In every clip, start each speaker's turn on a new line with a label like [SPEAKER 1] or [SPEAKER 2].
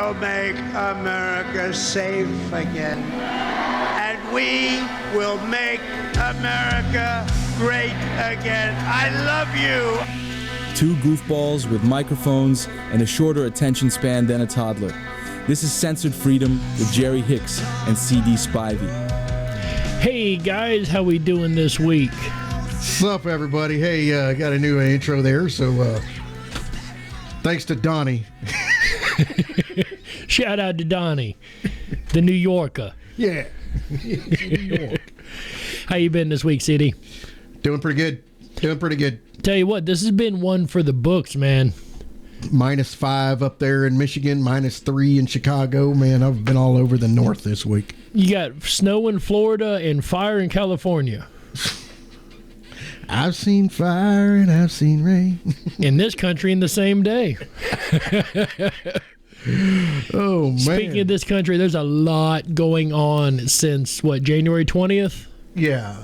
[SPEAKER 1] will make America safe again. And we will make America great again. I love you.
[SPEAKER 2] Two goofballs with microphones and a shorter attention span than a toddler. This is Censored Freedom with Jerry Hicks and CD Spivey.
[SPEAKER 3] Hey guys, how we doing this week?
[SPEAKER 4] What's up, everybody? Hey, got a new intro there, so thanks to Donnie.
[SPEAKER 3] Shout out to Donnie, the New Yorker.
[SPEAKER 4] Yeah, New York.
[SPEAKER 3] How you been this week, CD?
[SPEAKER 4] Doing pretty good.
[SPEAKER 3] Tell you what, this has been one for the books, man.
[SPEAKER 4] -5 up there in Michigan, -3 in Chicago. Man, I've been all over the north this week.
[SPEAKER 3] You got snow in Florida and fire in California.
[SPEAKER 4] I've seen fire and I've seen rain.
[SPEAKER 3] In this country in the same day.
[SPEAKER 4] Oh, man.
[SPEAKER 3] Speaking of this country, there's a lot going on since, January 20th?
[SPEAKER 4] Yeah.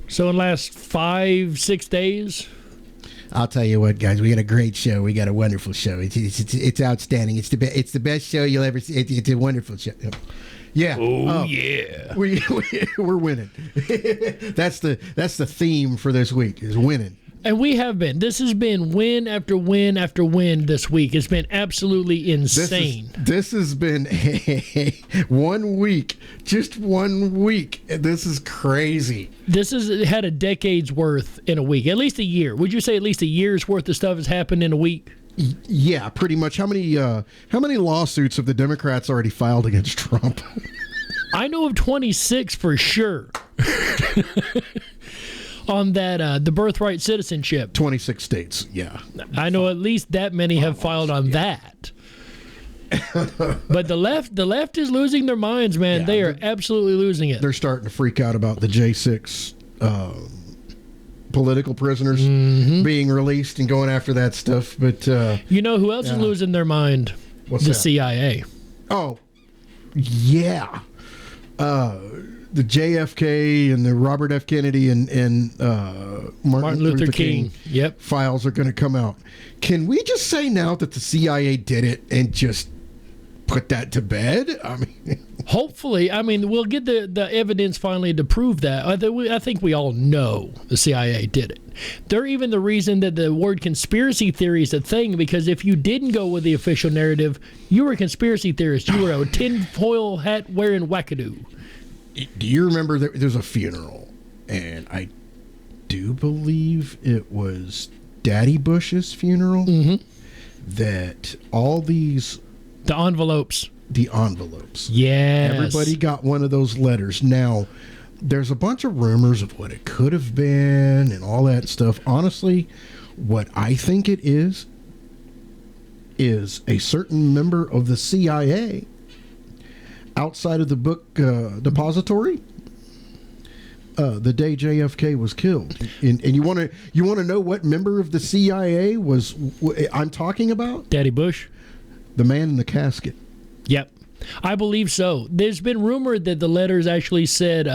[SPEAKER 3] So in the last 5-6 days?
[SPEAKER 4] I'll tell you what, guys, we had a great show. We got a wonderful show. It's outstanding. It's the best show you'll ever see. It's a wonderful show. Yeah.
[SPEAKER 3] Oh yeah.
[SPEAKER 4] We're winning. That's the theme for this week is winning.
[SPEAKER 3] And we have been. This has been win after win after win this week. It's been absolutely insane.
[SPEAKER 4] This has been 1 week. Just 1 week. This is crazy.
[SPEAKER 3] This has had a decade's worth in a week. At least a year. Would you say at least a year's worth of stuff has happened in a week?
[SPEAKER 4] Yeah, pretty much. How many lawsuits have the Democrats already filed against Trump?
[SPEAKER 3] I know of 26 for sure. On that, the birthright citizenship.
[SPEAKER 4] 26 states, yeah.
[SPEAKER 3] I know at least that many have filed on that. But the left is losing their minds, man.
[SPEAKER 4] Yeah,
[SPEAKER 3] they are absolutely losing it.
[SPEAKER 4] They're starting to freak out about the J6 political prisoners being released and going after that stuff. But
[SPEAKER 3] you know who else is losing their mind?
[SPEAKER 4] What's
[SPEAKER 3] the
[SPEAKER 4] that?
[SPEAKER 3] CIA.
[SPEAKER 4] Oh, yeah. The JFK and the Robert F. Kennedy and Martin Luther King
[SPEAKER 3] Yep.
[SPEAKER 4] files are going to come out. Can we just say now that the CIA did it and just put that to bed? I mean,
[SPEAKER 3] Hopefully, we'll get the evidence finally to prove that. I think we all know the CIA did it. They're even the reason that the word conspiracy theory is a thing, because if you didn't go with the official narrative, you were a conspiracy theorist. You were a tinfoil hat wearing wackadoo.
[SPEAKER 4] do you remember there's a funeral, and I do believe it was Daddy Bush's funeral, that all these...
[SPEAKER 3] The envelopes. Yes.
[SPEAKER 4] Everybody got one of those letters. Now, there's a bunch of rumors of what it could have been and all that stuff. Honestly, what I think it is a certain member of the CIA outside of the book depository the day JFK was killed. And you want to know what member of the CIA I'm talking about?
[SPEAKER 3] Daddy Bush?
[SPEAKER 4] The man in the casket.
[SPEAKER 3] Yep. I believe so. There's been rumored that the letters actually said,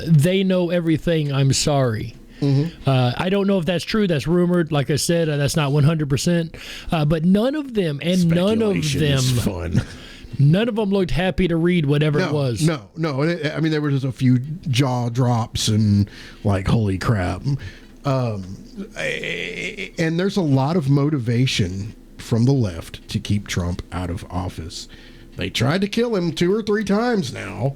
[SPEAKER 3] they know everything, I'm sorry. I don't know if that's true. That's rumored. Like I said, that's not 100%. But none of them, and none of them...
[SPEAKER 4] is fun.
[SPEAKER 3] None of them looked happy to read whatever it was.
[SPEAKER 4] No. I mean, there were just a few jaw drops and like, holy crap. And there's a lot of motivation from the left to keep Trump out of office. They tried to kill him 2 or 3 times now.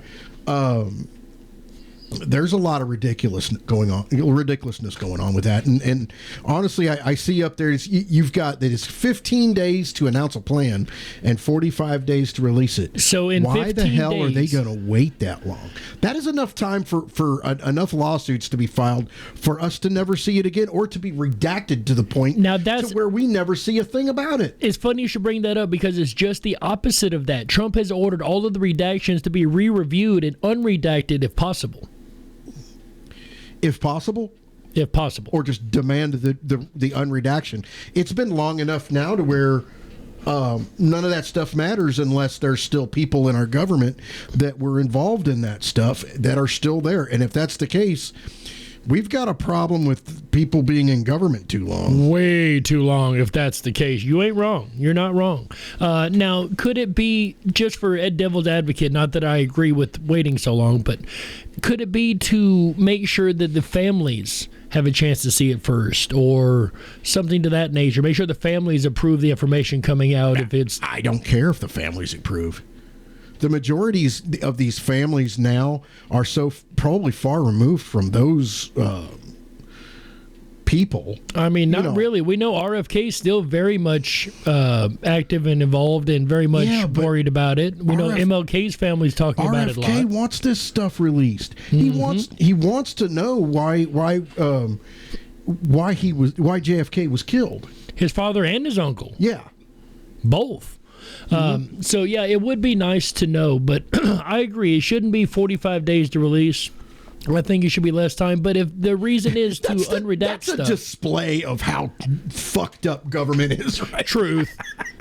[SPEAKER 4] There's a lot of ridiculousness going on with that, and honestly, I see up there you've got that it's 15 days to announce a plan and 45 days to release it.
[SPEAKER 3] So in
[SPEAKER 4] why
[SPEAKER 3] 15
[SPEAKER 4] the hell
[SPEAKER 3] days,
[SPEAKER 4] are they going to wait that long? That is enough time for enough lawsuits to be filed for us to never see it again, or to be redacted to the point to where we never see a thing about it.
[SPEAKER 3] It's funny you should bring that up, because it's just the opposite of that. Trump has ordered all of the redactions to be re-reviewed and unredacted if possible.
[SPEAKER 4] If possible, or just demand the unredaction. It's been long enough now to where none of that stuff matters unless there's still people in our government that were involved in that stuff that are still there. And if that's the case, we've got a problem with people being in government too long.
[SPEAKER 3] Way too long, if that's the case. You ain't wrong. You're not wrong. Now, could it be, just for Ed Devil's Advocate, not that I agree with waiting so long, but could it be to make sure that the families have a chance to see it first, or something to that nature? Make sure the families approve the information coming out. If it's,
[SPEAKER 4] I don't care if the families approve. The majorities of these families now are so probably far removed from those people.
[SPEAKER 3] I mean, not really. We know RFK is still very much active and involved and very much worried about it. We know MLK's family's talking about it a lot.
[SPEAKER 4] RFK wants this stuff released. He wants to know why JFK was killed.
[SPEAKER 3] His father and his uncle.
[SPEAKER 4] Yeah.
[SPEAKER 3] Both. So, yeah, it would be nice to know, but I agree. It shouldn't be 45 days to release. I think it should be less time, but if the reason is to unredact stuff.
[SPEAKER 4] That's a display of how fucked up government is, right?
[SPEAKER 3] Truth.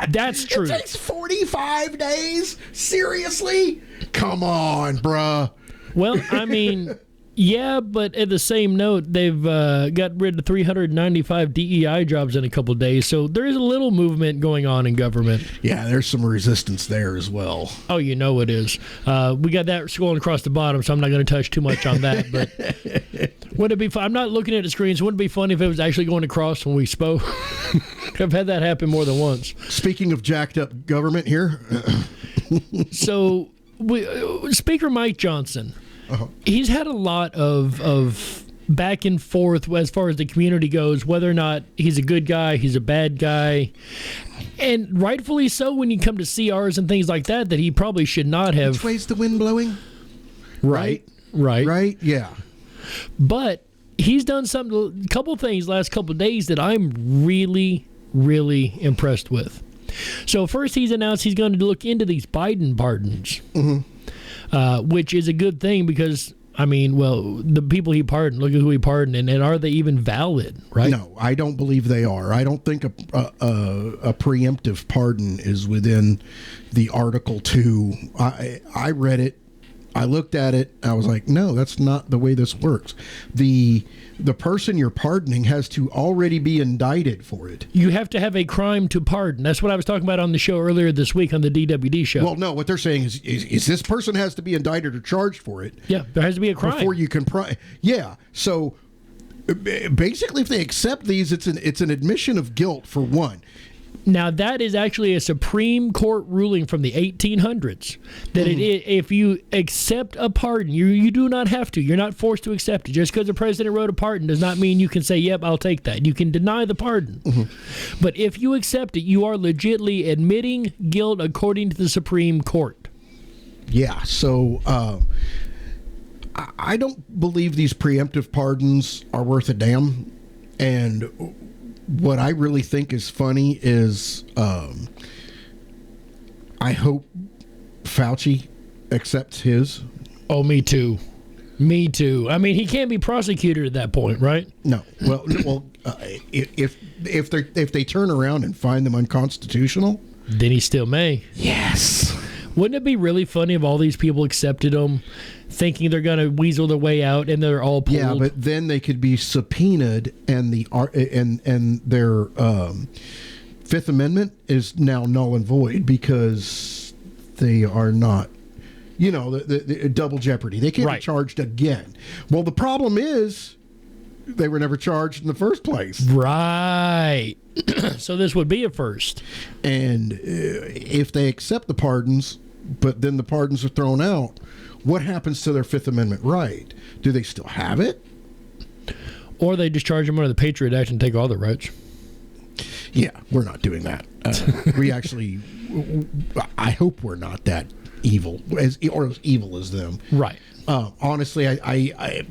[SPEAKER 3] That's true.
[SPEAKER 4] It takes 45 days? Seriously? Come on, bruh.
[SPEAKER 3] Well, I mean, yeah, but at the same note, they've got rid of 395 DEI jobs in a couple of days, so there is a little movement going on in government.
[SPEAKER 4] Yeah, there's some resistance there as well.
[SPEAKER 3] Oh, you know it is. We got that scrolling across the bottom, so I'm not going to touch too much on that, but wouldn't it be fun? I'm not looking at the screen, so wouldn't it be funny if it was actually going across when we spoke? I've had that happen more than once.
[SPEAKER 4] Speaking of jacked up government here.
[SPEAKER 3] So, Speaker Mike Johnson, he's had a lot of back and forth as far as the community goes, whether or not he's a good guy, he's a bad guy. And rightfully so when you come to CRs and things like that he probably should not have.
[SPEAKER 4] Which way's the wind blowing?
[SPEAKER 3] Right.
[SPEAKER 4] Yeah.
[SPEAKER 3] But he's done a couple things last couple of days that I'm really, really impressed with. So first he's announced he's going to look into these Biden pardons. Which is a good thing because, I mean, well, the people he pardoned, look at who he pardoned, and are they even valid, right?
[SPEAKER 4] No, I don't believe they are. I don't think a preemptive pardon is within the Article 2. I read it. I looked at it. I was like, no, that's not the way this works. The person you're pardoning has to already be indicted for it.
[SPEAKER 3] You have to have a crime to pardon. That's what I was talking about on the show earlier this week on the DWD show.
[SPEAKER 4] Well, no, what they're saying is this person has to be indicted or charged for it.
[SPEAKER 3] Yeah, there has to be a crime
[SPEAKER 4] before you can. Yeah, so basically, if they accept these, it's an admission of guilt for one.
[SPEAKER 3] Now, that is actually a Supreme Court ruling from the 1800s that if you accept a pardon, you do not have to. You're not forced to accept it. Just because the president wrote a pardon does not mean you can say, yep, I'll take that. You can deny the pardon. But if you accept it, you are legitimately admitting guilt according to the Supreme Court.
[SPEAKER 4] Yeah, so I don't believe these preemptive pardons are worth a damn. And what I really think is funny is I hope Fauci accepts his.
[SPEAKER 3] Oh, me too. Me too. I mean, he can't be prosecuted at that point, right?
[SPEAKER 4] No. Well, if they turn around and find them unconstitutional,
[SPEAKER 3] then he still may.
[SPEAKER 4] Yes.
[SPEAKER 3] Wouldn't it be really funny if all these people accepted them, thinking they're going to weasel their way out, and they're all pulled?
[SPEAKER 4] Yeah, but then they could be subpoenaed, and their Fifth Amendment is now null and void because they are not, the double jeopardy. They can't be charged again. Well, the problem is they were never charged in the first place.
[SPEAKER 3] Right. So this would be a first.
[SPEAKER 4] And if they accept the pardons, but then the pardons are thrown out, what happens to their Fifth Amendment right? Do they still have it?
[SPEAKER 3] Or they just charge them under the Patriot Act and take all the rights.
[SPEAKER 4] Yeah, we're not doing that. We actually, I hope we're not that evil, or as evil as them.
[SPEAKER 3] Right.
[SPEAKER 4] Honestly, I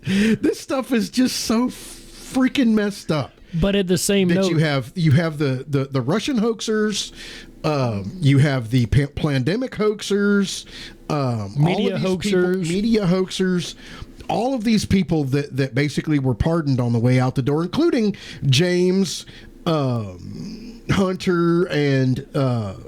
[SPEAKER 4] this stuff is just so freaking messed up.
[SPEAKER 3] But at the same note,
[SPEAKER 4] you have the Russian hoaxers, you have the pandemic hoaxers,
[SPEAKER 3] media
[SPEAKER 4] hoaxers, all of these people that basically were pardoned on the way out the door, including James Hunter and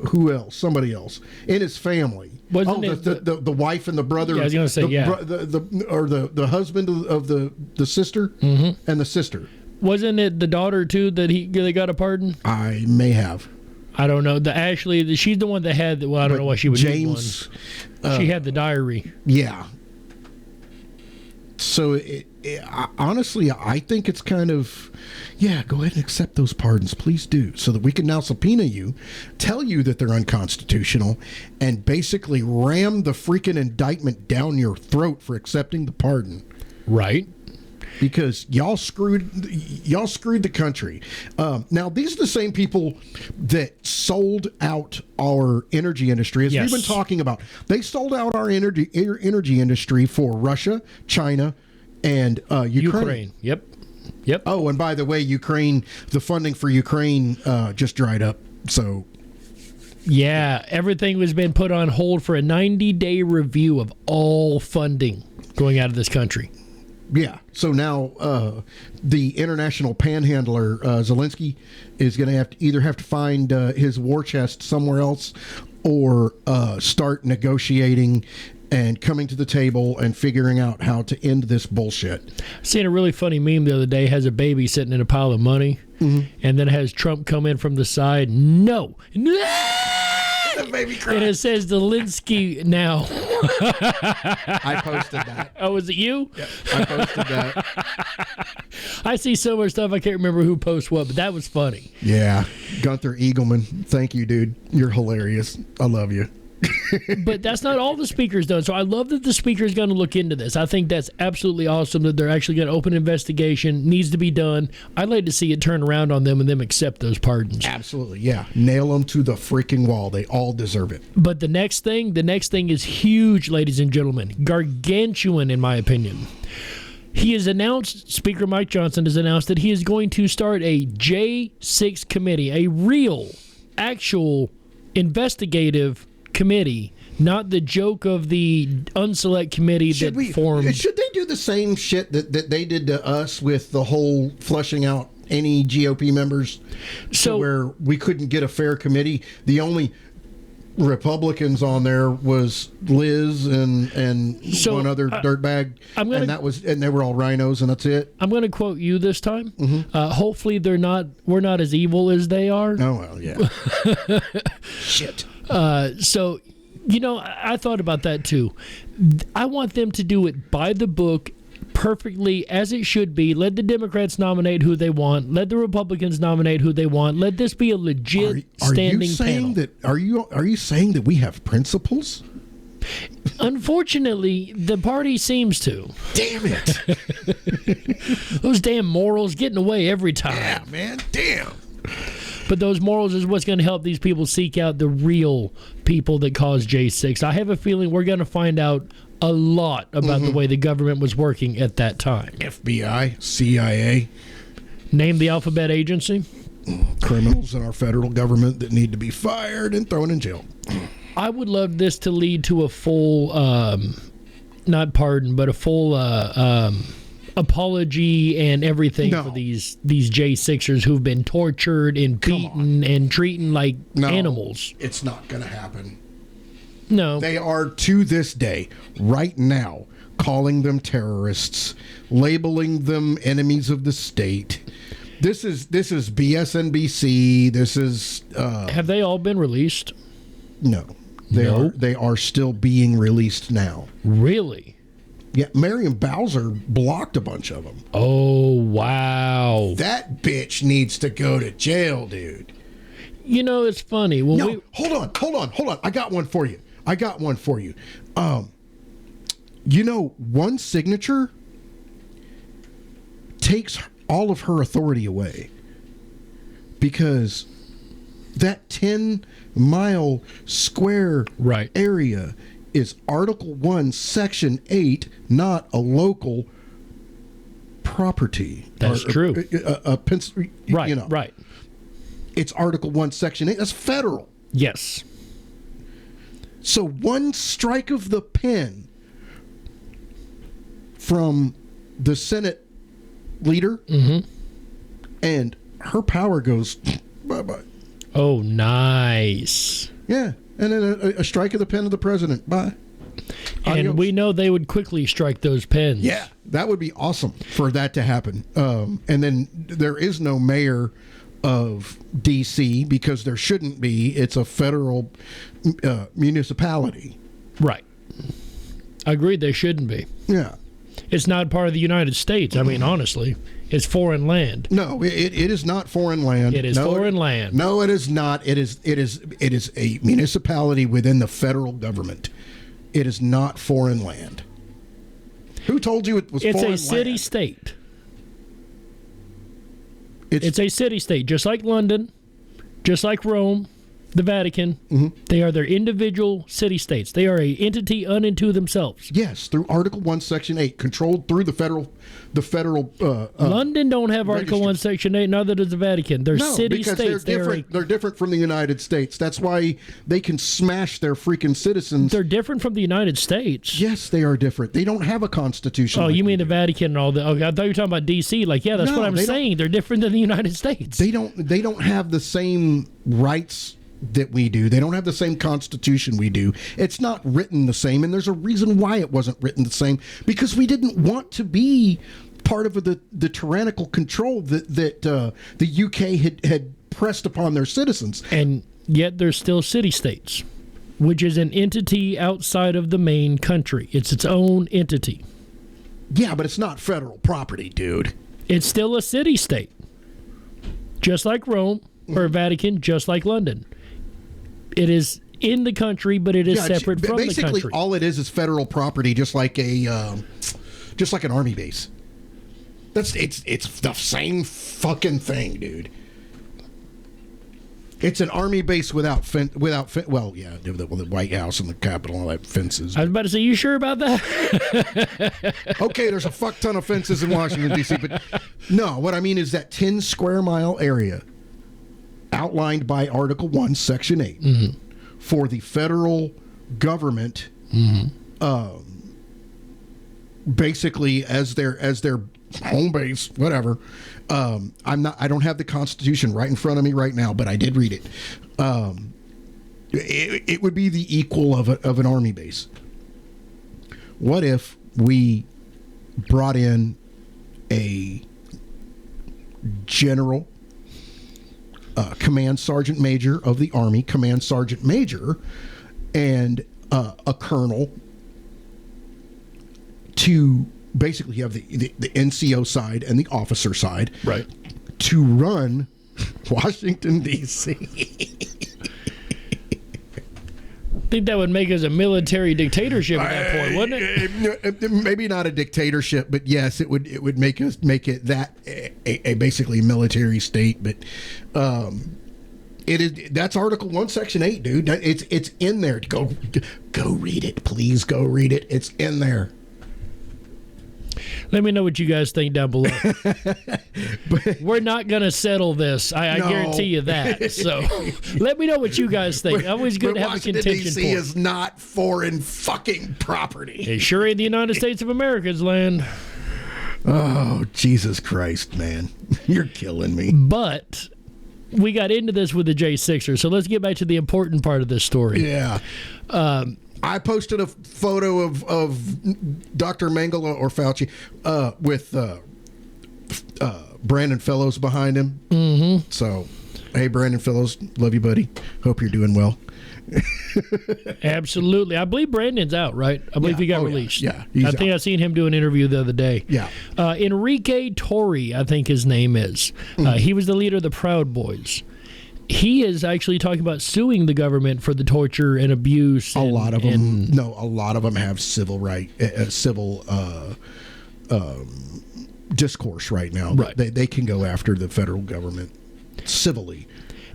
[SPEAKER 4] who else? Somebody else in his family.
[SPEAKER 3] Wasn't it
[SPEAKER 4] the wife and the brother.
[SPEAKER 3] Yeah, I was gonna say,
[SPEAKER 4] the husband of the sister and the sister.
[SPEAKER 3] Wasn't it the daughter too that they got a pardon?
[SPEAKER 4] I may have.
[SPEAKER 3] I don't know. The Ashley, she's the one that had. Well, I don't know why she would need
[SPEAKER 4] James.
[SPEAKER 3] one. She had the diary.
[SPEAKER 4] Yeah. So honestly, I think it's kind of, go ahead and accept those pardons, please do, so that we can now subpoena you, tell you that they're unconstitutional, and basically ram the freaking indictment down your throat for accepting the pardon.
[SPEAKER 3] Right.
[SPEAKER 4] Because y'all screwed the country. Now, these are the same people that sold out our energy industry, as we've been talking about. They sold out our energy industry for Russia, China, and Ukraine.
[SPEAKER 3] Yep.
[SPEAKER 4] Oh, and by the way, Ukraine, the funding for Ukraine just dried up. So,
[SPEAKER 3] yeah, everything was been put on hold for a 90-day review of all funding going out of this country.
[SPEAKER 4] Yeah. So now the international panhandler Zelensky is going to have to find his war chest somewhere else, or start negotiating and coming to the table and figuring out how to end this bullshit.
[SPEAKER 3] Seen a really funny meme the other day. Has a baby sitting in a pile of money, and then it has Trump come in from the side. No.
[SPEAKER 4] The baby cried.
[SPEAKER 3] And it says Zelensky now.
[SPEAKER 4] I posted that.
[SPEAKER 3] Oh, was it you?
[SPEAKER 4] Yeah, I posted that.
[SPEAKER 3] I see so much stuff I can't remember who posts what, but that was funny.
[SPEAKER 4] Yeah. Gunther Eagleman. Thank you, dude. You're hilarious. I love you.
[SPEAKER 3] But that's not all the speaker's done. So I love that the speaker is going to look into this. I think that's absolutely awesome that they're actually going to open an investigation. Needs to be done. I'd like to see it turn around on them and them accept those pardons.
[SPEAKER 4] Absolutely, yeah. Nail them to the freaking wall. They all deserve it.
[SPEAKER 3] But the next thing is huge, ladies and gentlemen. Gargantuan, in my opinion. He has announced, Speaker Mike Johnson has announced that he is going to start a J6 committee, a real, actual, investigative committee, not the joke of the unselect committee formed.
[SPEAKER 4] Should they do the same shit that they did to us with the whole flushing out any GOP members, so where we couldn't get a fair committee? The only Republicans on there was Liz and one other dirtbag, and they were all rhinos, and that's it.
[SPEAKER 3] I'm going to quote you this time. Hopefully, we're not as evil as they are.
[SPEAKER 4] Oh well, yeah. Shit.
[SPEAKER 3] So, I thought about that too. I want them to do it by the book, perfectly as it should be. Let the Democrats nominate who they want. Let the Republicans nominate who they want. Let this be a legit standing panel.
[SPEAKER 4] Are you saying that we have principles?
[SPEAKER 3] Unfortunately, the party seems to.
[SPEAKER 4] Damn it!
[SPEAKER 3] Those damn morals getting away every time.
[SPEAKER 4] Yeah, man. Damn.
[SPEAKER 3] But those morals is what's going to help these people seek out the real people that caused J6. I have a feeling we're going to find out a lot about the way the government was working at that time.
[SPEAKER 4] FBI, CIA.
[SPEAKER 3] Name the alphabet agency.
[SPEAKER 4] Criminals in our federal government that need to be fired and thrown in jail.
[SPEAKER 3] I would love this to lead to a full, not pardon, but a full apology and everything for these J6ers who've been tortured and beaten and treated like animals.
[SPEAKER 4] It's not going to happen.
[SPEAKER 3] No.
[SPEAKER 4] They are, to this day, right now, calling them terrorists, labeling them enemies of the state. This is BSNBC. This is...
[SPEAKER 3] Have they all been released?
[SPEAKER 4] No. They are still being released now.
[SPEAKER 3] Really?
[SPEAKER 4] Yeah, Marion Bowser blocked a bunch of them.
[SPEAKER 3] Oh, wow.
[SPEAKER 4] That bitch needs to go to jail, dude.
[SPEAKER 3] It's funny. Well,
[SPEAKER 4] hold on. I got one for you. One signature takes all of her authority away, because that 10-mile square area is Article 1, Section 8, not a local property.
[SPEAKER 3] That's true.
[SPEAKER 4] Right. It's Article 1, Section 8. That's federal.
[SPEAKER 3] Yes.
[SPEAKER 4] So one strike of the pen from the Senate leader, and her power goes bye-bye.
[SPEAKER 3] Oh, nice.
[SPEAKER 4] Yeah. And then a strike of the pen of the president. Bye.
[SPEAKER 3] And
[SPEAKER 4] Adios.
[SPEAKER 3] we know they would quickly strike those pens.
[SPEAKER 4] Yeah, that would be awesome for that to happen. And then there is no mayor of D.C. because there shouldn't be. It's a federal municipality.
[SPEAKER 3] Right. I agree they shouldn't be.
[SPEAKER 4] Yeah.
[SPEAKER 3] It's not part of the United States. I mean, honestly, it's foreign land.
[SPEAKER 4] No, it is not foreign land.
[SPEAKER 3] It is foreign land.
[SPEAKER 4] No, it is not. It is a municipality within the federal government. It is not foreign land. Who told you it was foreign land?
[SPEAKER 3] It's a city-state. It's a city-state, just like London, just like Rome, the Vatican.
[SPEAKER 4] Mm-hmm.
[SPEAKER 3] They are their individual city-states. They are an entity unto themselves.
[SPEAKER 4] Yes, through Article 1, Section 8, controlled through the federal.
[SPEAKER 3] London don't have Article
[SPEAKER 4] registered.
[SPEAKER 3] 1, Section 8, neither does the Vatican. They're
[SPEAKER 4] No, because
[SPEAKER 3] city-states.
[SPEAKER 4] they're different from the United States. That's why they can smash their freaking citizens.
[SPEAKER 3] They're different from the United States.
[SPEAKER 4] Yes, they are different. They don't have a constitution.
[SPEAKER 3] Oh,
[SPEAKER 4] like
[SPEAKER 3] you mean
[SPEAKER 4] we
[SPEAKER 3] the
[SPEAKER 4] do.
[SPEAKER 3] Vatican and all that? Okay, I thought you were talking about D.C. Like, yeah, that's
[SPEAKER 4] No,
[SPEAKER 3] what I'm
[SPEAKER 4] they don't-
[SPEAKER 3] saying. They're different than the United States.
[SPEAKER 4] They don't have the same rights that we do. They don't have the same constitution we do. It's not written the same, and there's a reason why it wasn't written the same, because we didn't want to be part of the tyrannical control that the UK had pressed upon their citizens.
[SPEAKER 3] And yet they're still city-states, which is an entity outside of the main country. It's its own entity.
[SPEAKER 4] Yeah, but it's not federal property, dude.
[SPEAKER 3] It's still a city-state, just like Rome or Vatican, just like London. It is in the country, but it is separate from the
[SPEAKER 4] basically,
[SPEAKER 3] country.
[SPEAKER 4] all it is federal property, just like an army base. It's the same fucking thing, dude. It's an army base without well, yeah, the White House and the Capitol and all that fences.
[SPEAKER 3] I was about to say, you sure about that?
[SPEAKER 4] Okay, there's a fuck ton of fences in Washington D.C., but no, what I mean is that 10 square mile area outlined by Article 1, Section 8 for the federal government, basically as their home base, whatever. I don't have the Constitution right in front of me right now, but I did read it. It would be the equal of an army base. What if we brought in a general, command sergeant major of the Army, command sergeant major, and a colonel to basically have the NCO side and the officer side,
[SPEAKER 3] Right.
[SPEAKER 4] to run Washington, D.C.
[SPEAKER 3] I think that would make us a military dictatorship at that point, wouldn't it?
[SPEAKER 4] Maybe not a dictatorship, but yes, it would make it that a basically military state. But that's Article 1, Section 8, dude. It's in there. Go read it, please. Go read it. It's in there.
[SPEAKER 3] Let me know what you guys think down below. We're not going to settle this. I
[SPEAKER 4] No.
[SPEAKER 3] guarantee you that. So let me know what you guys think. Always good
[SPEAKER 4] But
[SPEAKER 3] to have
[SPEAKER 4] Washington,
[SPEAKER 3] a contention
[SPEAKER 4] D.C.
[SPEAKER 3] point.
[SPEAKER 4] is not foreign fucking property.
[SPEAKER 3] It sure ain't the United States of America's land.
[SPEAKER 4] Oh, Jesus Christ, man. You're killing me.
[SPEAKER 3] But we got into this with the J6er, so let's get back to the important part of this story.
[SPEAKER 4] Yeah. I posted a photo of Dr. Mengele or Fauci with Brandon Fellows behind him. Mm-hmm. So, hey, Brandon Fellows, love you, buddy. Hope you're doing well.
[SPEAKER 3] Absolutely. I believe Brandon's out, right? I believe
[SPEAKER 4] Yeah.
[SPEAKER 3] he got
[SPEAKER 4] Oh, yeah.
[SPEAKER 3] released.
[SPEAKER 4] Yeah, he's
[SPEAKER 3] I think
[SPEAKER 4] out.
[SPEAKER 3] I seen him do an interview the other day.
[SPEAKER 4] Yeah.
[SPEAKER 3] Enrique Torre, I think his name is. He was the leader of the Proud Boys. He is actually talking about suing the government for the torture and abuse.
[SPEAKER 4] A lot of them have civil discourse right now.
[SPEAKER 3] Right.
[SPEAKER 4] They can go after the federal government civilly.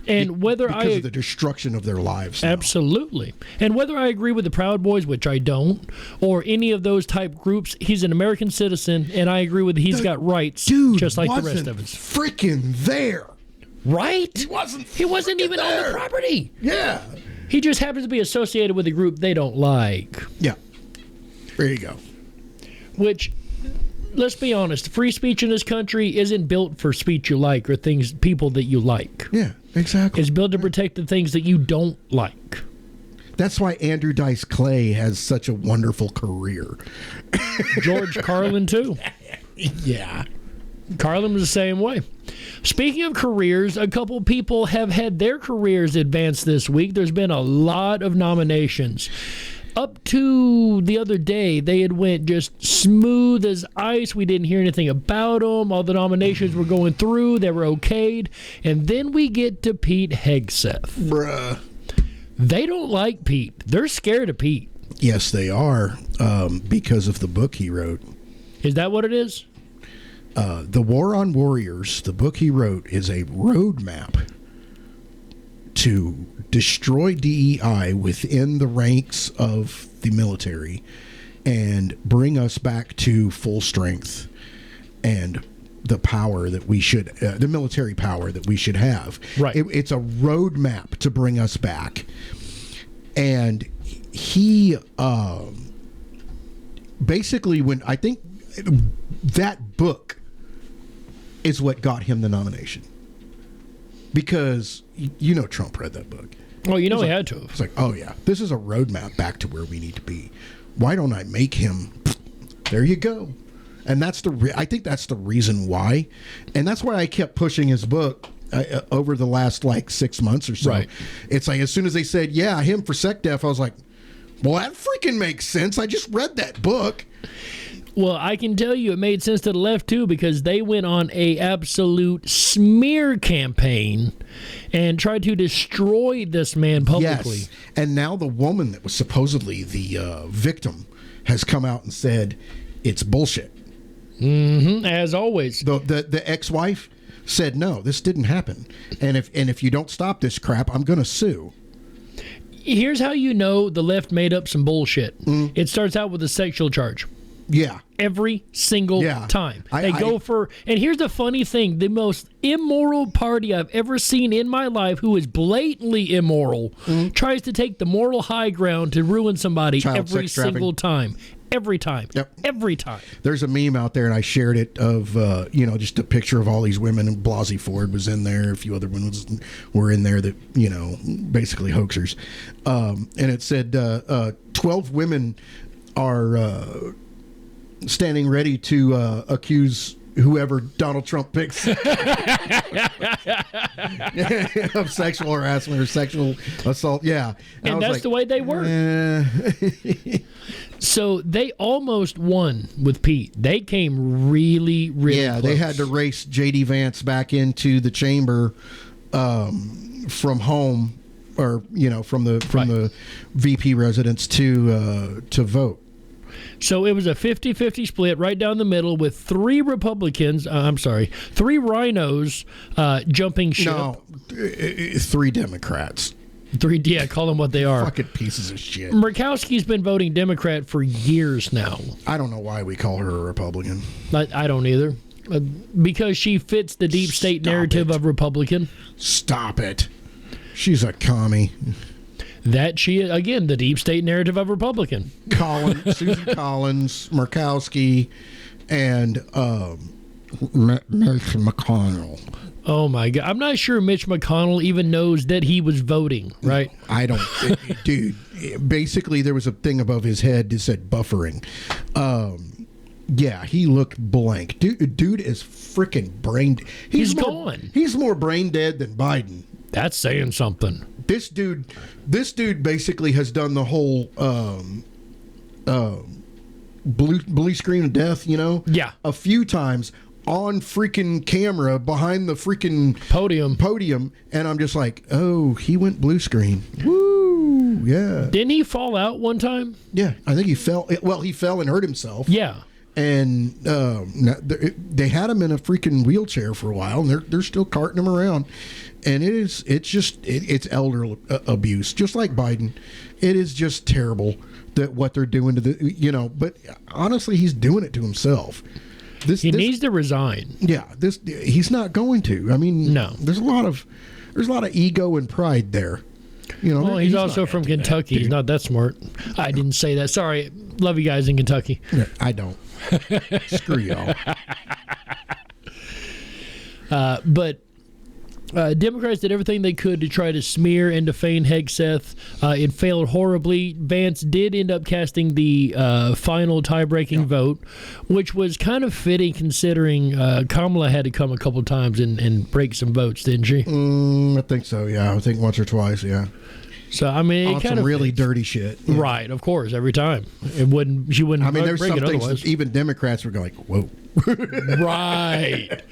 [SPEAKER 3] And whether
[SPEAKER 4] because
[SPEAKER 3] I
[SPEAKER 4] of the destruction of their lives. now.
[SPEAKER 3] Absolutely. And whether I agree with the Proud Boys, which I don't, or any of those type groups, he's an American citizen, and I agree with he's got rights
[SPEAKER 4] Dude,
[SPEAKER 3] just like the rest
[SPEAKER 4] wasn't
[SPEAKER 3] of us.
[SPEAKER 4] freaking there.
[SPEAKER 3] Right?
[SPEAKER 4] He wasn't
[SPEAKER 3] even on the
[SPEAKER 4] there.
[SPEAKER 3] property.
[SPEAKER 4] Yeah.
[SPEAKER 3] He just happens to be associated with a group they don't like.
[SPEAKER 4] Yeah. There you go.
[SPEAKER 3] Which, let's be honest, free speech in this country isn't built for speech you like or people that you like.
[SPEAKER 4] Yeah, exactly.
[SPEAKER 3] It's built to protect the things that you don't like.
[SPEAKER 4] That's why Andrew Dice Clay has such a wonderful career.
[SPEAKER 3] George Carlin, too.
[SPEAKER 4] Yeah.
[SPEAKER 3] Carlin was the same way. Speaking of careers, a couple people have had their careers advanced this week. There's been a lot of nominations. Up to the other day, they had went just smooth as ice. We didn't hear anything about them. All the nominations were going through. They were okayed. And then we get to Pete Hegseth.
[SPEAKER 4] Bruh.
[SPEAKER 3] They don't like Pete. They're scared of Pete.
[SPEAKER 4] Yes, they are, because of the book he wrote.
[SPEAKER 3] Is that what it is?
[SPEAKER 4] The War on Warriors, the book he wrote, is a roadmap to destroy DEI within the ranks of the military and bring us back to full strength and the power that we should, the military power that we should have.
[SPEAKER 3] Right.
[SPEAKER 4] It's a roadmap to bring us back. And he basically, when I think that book is what got him the nomination, because you know Trump read that book.
[SPEAKER 3] Oh, you know he
[SPEAKER 4] like,
[SPEAKER 3] had to.
[SPEAKER 4] It's like, oh yeah, this is a roadmap back to where we need to be. Why don't I make him? There you go. And that's I think that's the reason why, and that's why I kept pushing his book over the last like 6 months or so.
[SPEAKER 3] Right.
[SPEAKER 4] It's like as soon as they said, yeah, him for SecDef, I was like, well, that freaking makes sense. I just read that book.
[SPEAKER 3] Well, I can tell you it made sense to the left, too, because they went on a absolute smear campaign and tried to destroy this man publicly.
[SPEAKER 4] Yes. And now the woman that was supposedly the victim has come out and said it's bullshit.
[SPEAKER 3] Mm-hmm, as always.
[SPEAKER 4] The ex-wife said, no, this didn't happen. And if you don't stop this crap, I'm going to sue.
[SPEAKER 3] Here's how you know the left made up some bullshit. It starts out with a sexual charge.
[SPEAKER 4] Yeah.
[SPEAKER 3] Every single time. They go for, and here's the funny thing, the most immoral party I've ever seen in my life, who is blatantly immoral, tries to take the moral high ground to ruin somebody every single time. Every time.
[SPEAKER 4] Yep.
[SPEAKER 3] Every time.
[SPEAKER 4] There's a meme out there, and I shared it of, just a picture of all these women, and Blasey Ford was in there. A few other women were in there that, basically hoaxers. And it said 12 women are standing ready to accuse whoever Donald Trump picks of sexual harassment or sexual assault. Yeah.
[SPEAKER 3] And that's like, the way they work. So they almost won with Pete. They came really, really close.
[SPEAKER 4] They had to race J.D. Vance back into the chamber from home, or from the VP residence to vote.
[SPEAKER 3] So it was a 50-50 split right down the middle with three rhinos jumping ship.
[SPEAKER 4] No, 3 Democrats.
[SPEAKER 3] Call them what they are.
[SPEAKER 4] Fucking pieces of shit.
[SPEAKER 3] Murkowski's been voting Democrat for years now.
[SPEAKER 4] I don't know why we call her a Republican.
[SPEAKER 3] I don't either. Because she fits the deep state narrative of Republican.
[SPEAKER 4] Stop it. She's a commie.
[SPEAKER 3] That she, again, the deep state narrative of Republican.
[SPEAKER 4] Susan Collins, Murkowski, and Mitch McConnell.
[SPEAKER 3] Oh, my God. I'm not sure Mitch McConnell even knows that he was voting, right?
[SPEAKER 4] I don't. Dude, basically, there was a thing above his head that said buffering. Yeah, he looked blank. Dude is freaking brain.
[SPEAKER 3] He's gone.
[SPEAKER 4] He's more brain dead than Biden.
[SPEAKER 3] That's saying something.
[SPEAKER 4] This dude basically has done the whole blue screen of death,
[SPEAKER 3] Yeah.
[SPEAKER 4] a few times on freaking camera behind the freaking podium, and I'm just like, oh, he went blue screen. Woo, yeah.
[SPEAKER 3] Didn't he fall out one time?
[SPEAKER 4] Yeah, I think he fell. Well, he fell and hurt himself.
[SPEAKER 3] Yeah.
[SPEAKER 4] And they had him in a freaking wheelchair for a while, and they're still carting him around. And it's elder abuse, just like Biden. It is just terrible that what they're doing to But honestly, he's doing it to himself.
[SPEAKER 3] He needs to resign.
[SPEAKER 4] Yeah, he's not going to. I mean,
[SPEAKER 3] no.
[SPEAKER 4] There's a lot of ego and pride there.
[SPEAKER 3] Well, he's also from Kentucky. He's not that smart. I didn't say that. Sorry. Love you guys in Kentucky.
[SPEAKER 4] Yeah, I don't. Screw y'all.
[SPEAKER 3] But Democrats did everything they could to try to smear and defame Hegseth. It failed horribly. Vance did end up casting the final tie-breaking vote, which was kind of fitting considering Kamala had to come a couple times and break some votes, didn't she?
[SPEAKER 4] I think so, yeah. I think once or twice, yeah.
[SPEAKER 3] So, I mean, it kind of
[SPEAKER 4] really dirty shit. Yeah.
[SPEAKER 3] Right, of course, every time. She wouldn't
[SPEAKER 4] I mean, there's
[SPEAKER 3] bring
[SPEAKER 4] some
[SPEAKER 3] it
[SPEAKER 4] things
[SPEAKER 3] otherwise.
[SPEAKER 4] that even Democrats were going, whoa.
[SPEAKER 3] Right.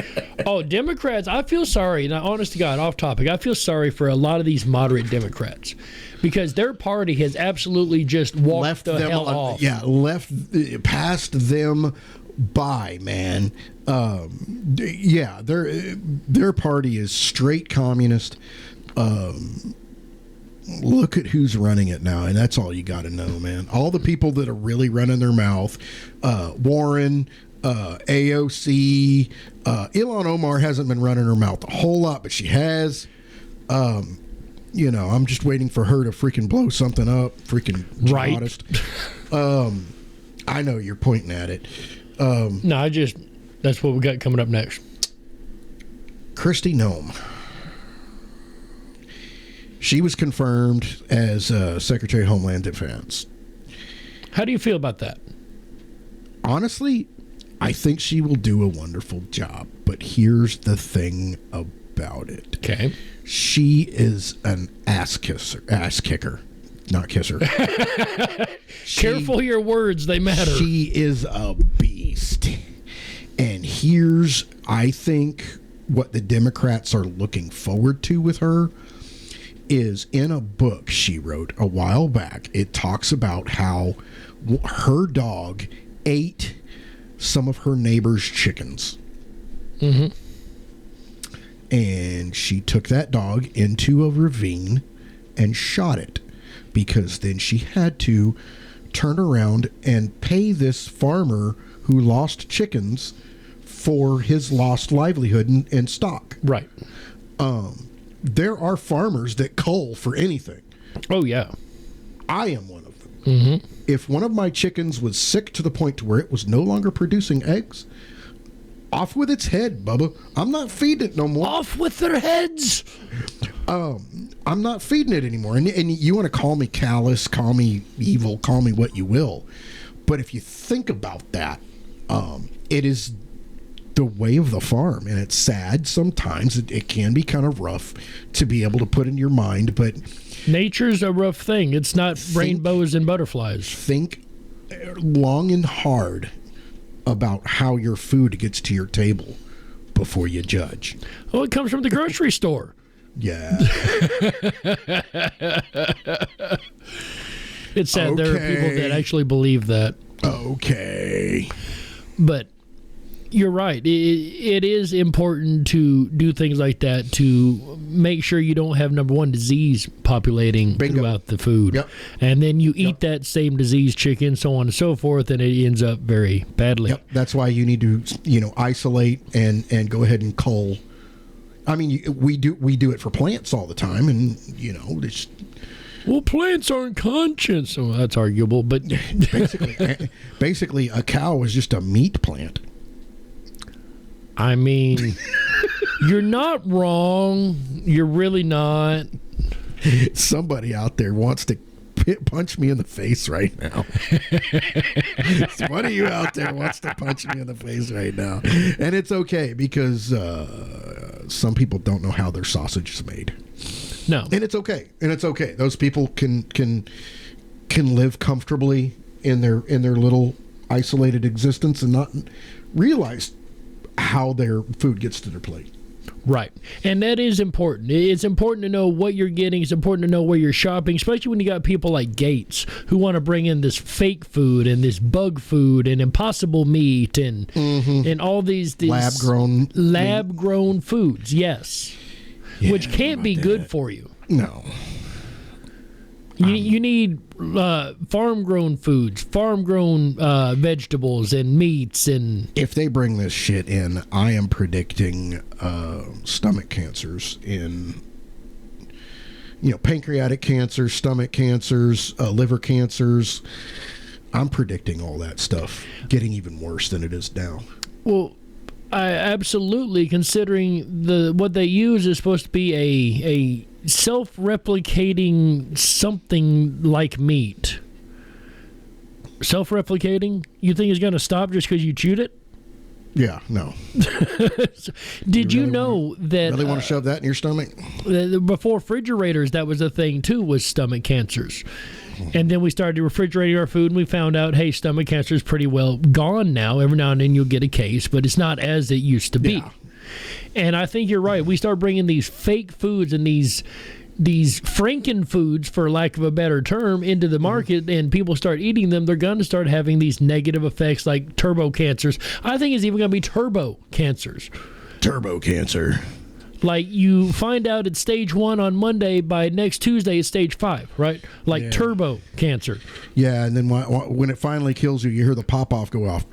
[SPEAKER 3] Oh, Democrats, I feel sorry. Now, honest to God, off topic, I feel sorry for a lot of these moderate Democrats because their party has absolutely just walked the hell off.
[SPEAKER 4] Yeah, passed them by, man. Yeah, their party is straight communist. Look at who's running it now, and that's all you got to know, man. All the people that are really running their mouth, Warren, AOC, Ilhan Omar hasn't been running her mouth a whole lot, but she has. You know, I'm just waiting for her to freaking blow something up, freaking jihadist. I know you're pointing at it.
[SPEAKER 3] No, that's what we got coming up next.
[SPEAKER 4] Kristi Noem. She was confirmed as Secretary of Homeland Defense.
[SPEAKER 3] How do you feel about that?
[SPEAKER 4] Honestly, I think she will do a wonderful job. But here's the thing about it.
[SPEAKER 3] Okay.
[SPEAKER 4] She is an ass kicker, not kisser.
[SPEAKER 3] Careful your words, they matter.
[SPEAKER 4] She is a beast. And here's, I think, what the Democrats are looking forward to with her is in a book she wrote a while back. It talks about how her dog ate some of her neighbor's chickens.
[SPEAKER 3] Mm-hmm.
[SPEAKER 4] And she took that dog into a ravine and shot it because then she had to turn around and pay this farmer who lost chickens for his lost livelihood and stock.
[SPEAKER 3] Right.
[SPEAKER 4] There are farmers that cull for anything.
[SPEAKER 3] Oh, yeah.
[SPEAKER 4] I am one of them.
[SPEAKER 3] Mm-hmm.
[SPEAKER 4] If one of my chickens was sick to the point to where it was no longer producing eggs, off with its head, Bubba. I'm not feeding it no more.
[SPEAKER 3] Off with their heads.
[SPEAKER 4] I'm not feeding it anymore. And you want to call me callous, call me evil, call me what you will. But if you think about that, it is the way of the farm, and it's sad sometimes. It can be kind of rough to be able to put in your mind, but
[SPEAKER 3] nature's a rough thing. It's not rainbows and butterflies.
[SPEAKER 4] Think long and hard about how your food gets to your table before you judge.
[SPEAKER 3] Oh, it comes from the grocery store.
[SPEAKER 4] Yeah.
[SPEAKER 3] It's sad there are people that actually believe that.
[SPEAKER 4] Okay.
[SPEAKER 3] But you're right. It is important to do things like that to make sure you don't have, number one, disease populating throughout the food.
[SPEAKER 4] Yep.
[SPEAKER 3] And then you eat that same diseased chicken, so on and so forth, and it ends up very badly.
[SPEAKER 4] Yep. That's why you need to, isolate and go ahead and cull. I mean, we do it for plants all the time, and it's.
[SPEAKER 3] Well, plants aren't conscious, so that's arguable. But
[SPEAKER 4] basically, a cow is just a meat plant.
[SPEAKER 3] I mean, you're not wrong. You're really not.
[SPEAKER 4] Somebody out there wants to punch me in the face right now. One of you out there wants to punch me in the face right now. And it's okay because some people don't know how their sausage is made.
[SPEAKER 3] No.
[SPEAKER 4] And it's okay. Those people can live comfortably in their little isolated existence and not realize how their food gets to their plate.
[SPEAKER 3] Right. And that is important. It's important to know what you're getting. It's important to know where you're shopping, especially when you got people like Gates who want to bring in this fake food and this bug food and impossible meat and all these lab grown foods. Yes. Yeah, which can't be good for you.
[SPEAKER 4] No.
[SPEAKER 3] You need farm-grown foods, farm-grown vegetables and meats. And
[SPEAKER 4] if they bring this shit in, I am predicting stomach cancers pancreatic cancers, stomach cancers, liver cancers. I'm predicting all that stuff getting even worse than it is now.
[SPEAKER 3] Well, I absolutely, considering what they use is supposed to be a self-replicating something like meat. Self-replicating? You think it's going to stop just because you chewed it?
[SPEAKER 4] Yeah, no.
[SPEAKER 3] Did you know that...
[SPEAKER 4] Really want to shove that in your stomach?
[SPEAKER 3] Before refrigerators, that was a thing too, was stomach cancers. And then we started refrigerating our food, and we found out, hey, stomach cancer is pretty well gone now. Every now and then you'll get a case, but it's not as it used to be.
[SPEAKER 4] Yeah.
[SPEAKER 3] And I think you're right. We start bringing these fake foods and these Franken foods, for lack of a better term, into the market, and people start eating them, they're going to start having these negative effects like turbo cancers. I think it's even going to be turbo cancers.
[SPEAKER 4] Turbo cancer.
[SPEAKER 3] Like, you find out it's stage 1 on Monday, by next Tuesday it's stage 5, right? Like,
[SPEAKER 4] Yeah.
[SPEAKER 3] turbo cancer.
[SPEAKER 4] Yeah, and then when it finally kills you, you hear the pop-off go off.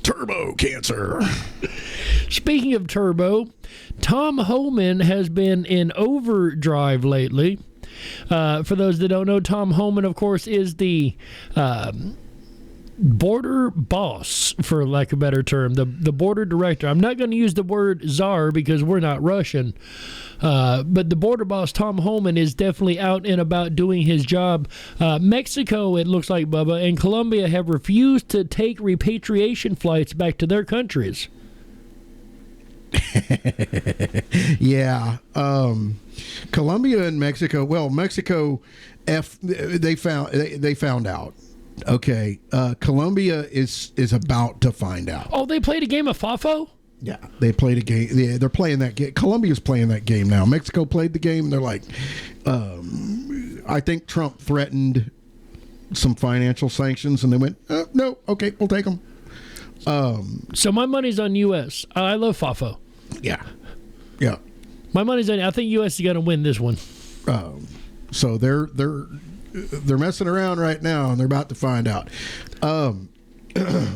[SPEAKER 4] Turbo cancer.
[SPEAKER 3] Speaking of turbo, Tom Homan has been in overdrive lately. For those that don't know, Tom Homan, of course, is the border boss, for lack of a better term, the border director. I'm not going to use the word czar because we're not Russian, but the border boss, Tom Homan, is definitely out and about doing his job. Mexico, it looks like, Bubba, and Colombia have refused to take repatriation flights back to their countries.
[SPEAKER 4] Yeah. Colombia and Mexico. Well, Mexico, they found out. Okay. Colombia is about to find out.
[SPEAKER 3] Oh, they played a game of Fafo?
[SPEAKER 4] Yeah, they played a game. Yeah, they're playing that game. Colombia's playing that game now. Mexico played the game. They're like, I think Trump threatened some financial sanctions, and they went, no, okay, we'll take them.
[SPEAKER 3] So my money's on U.S. I love Fafo.
[SPEAKER 4] Yeah. Yeah.
[SPEAKER 3] My money's on. I think U.S. is going to win this one.
[SPEAKER 4] So they're messing around right now, and they're about to find out.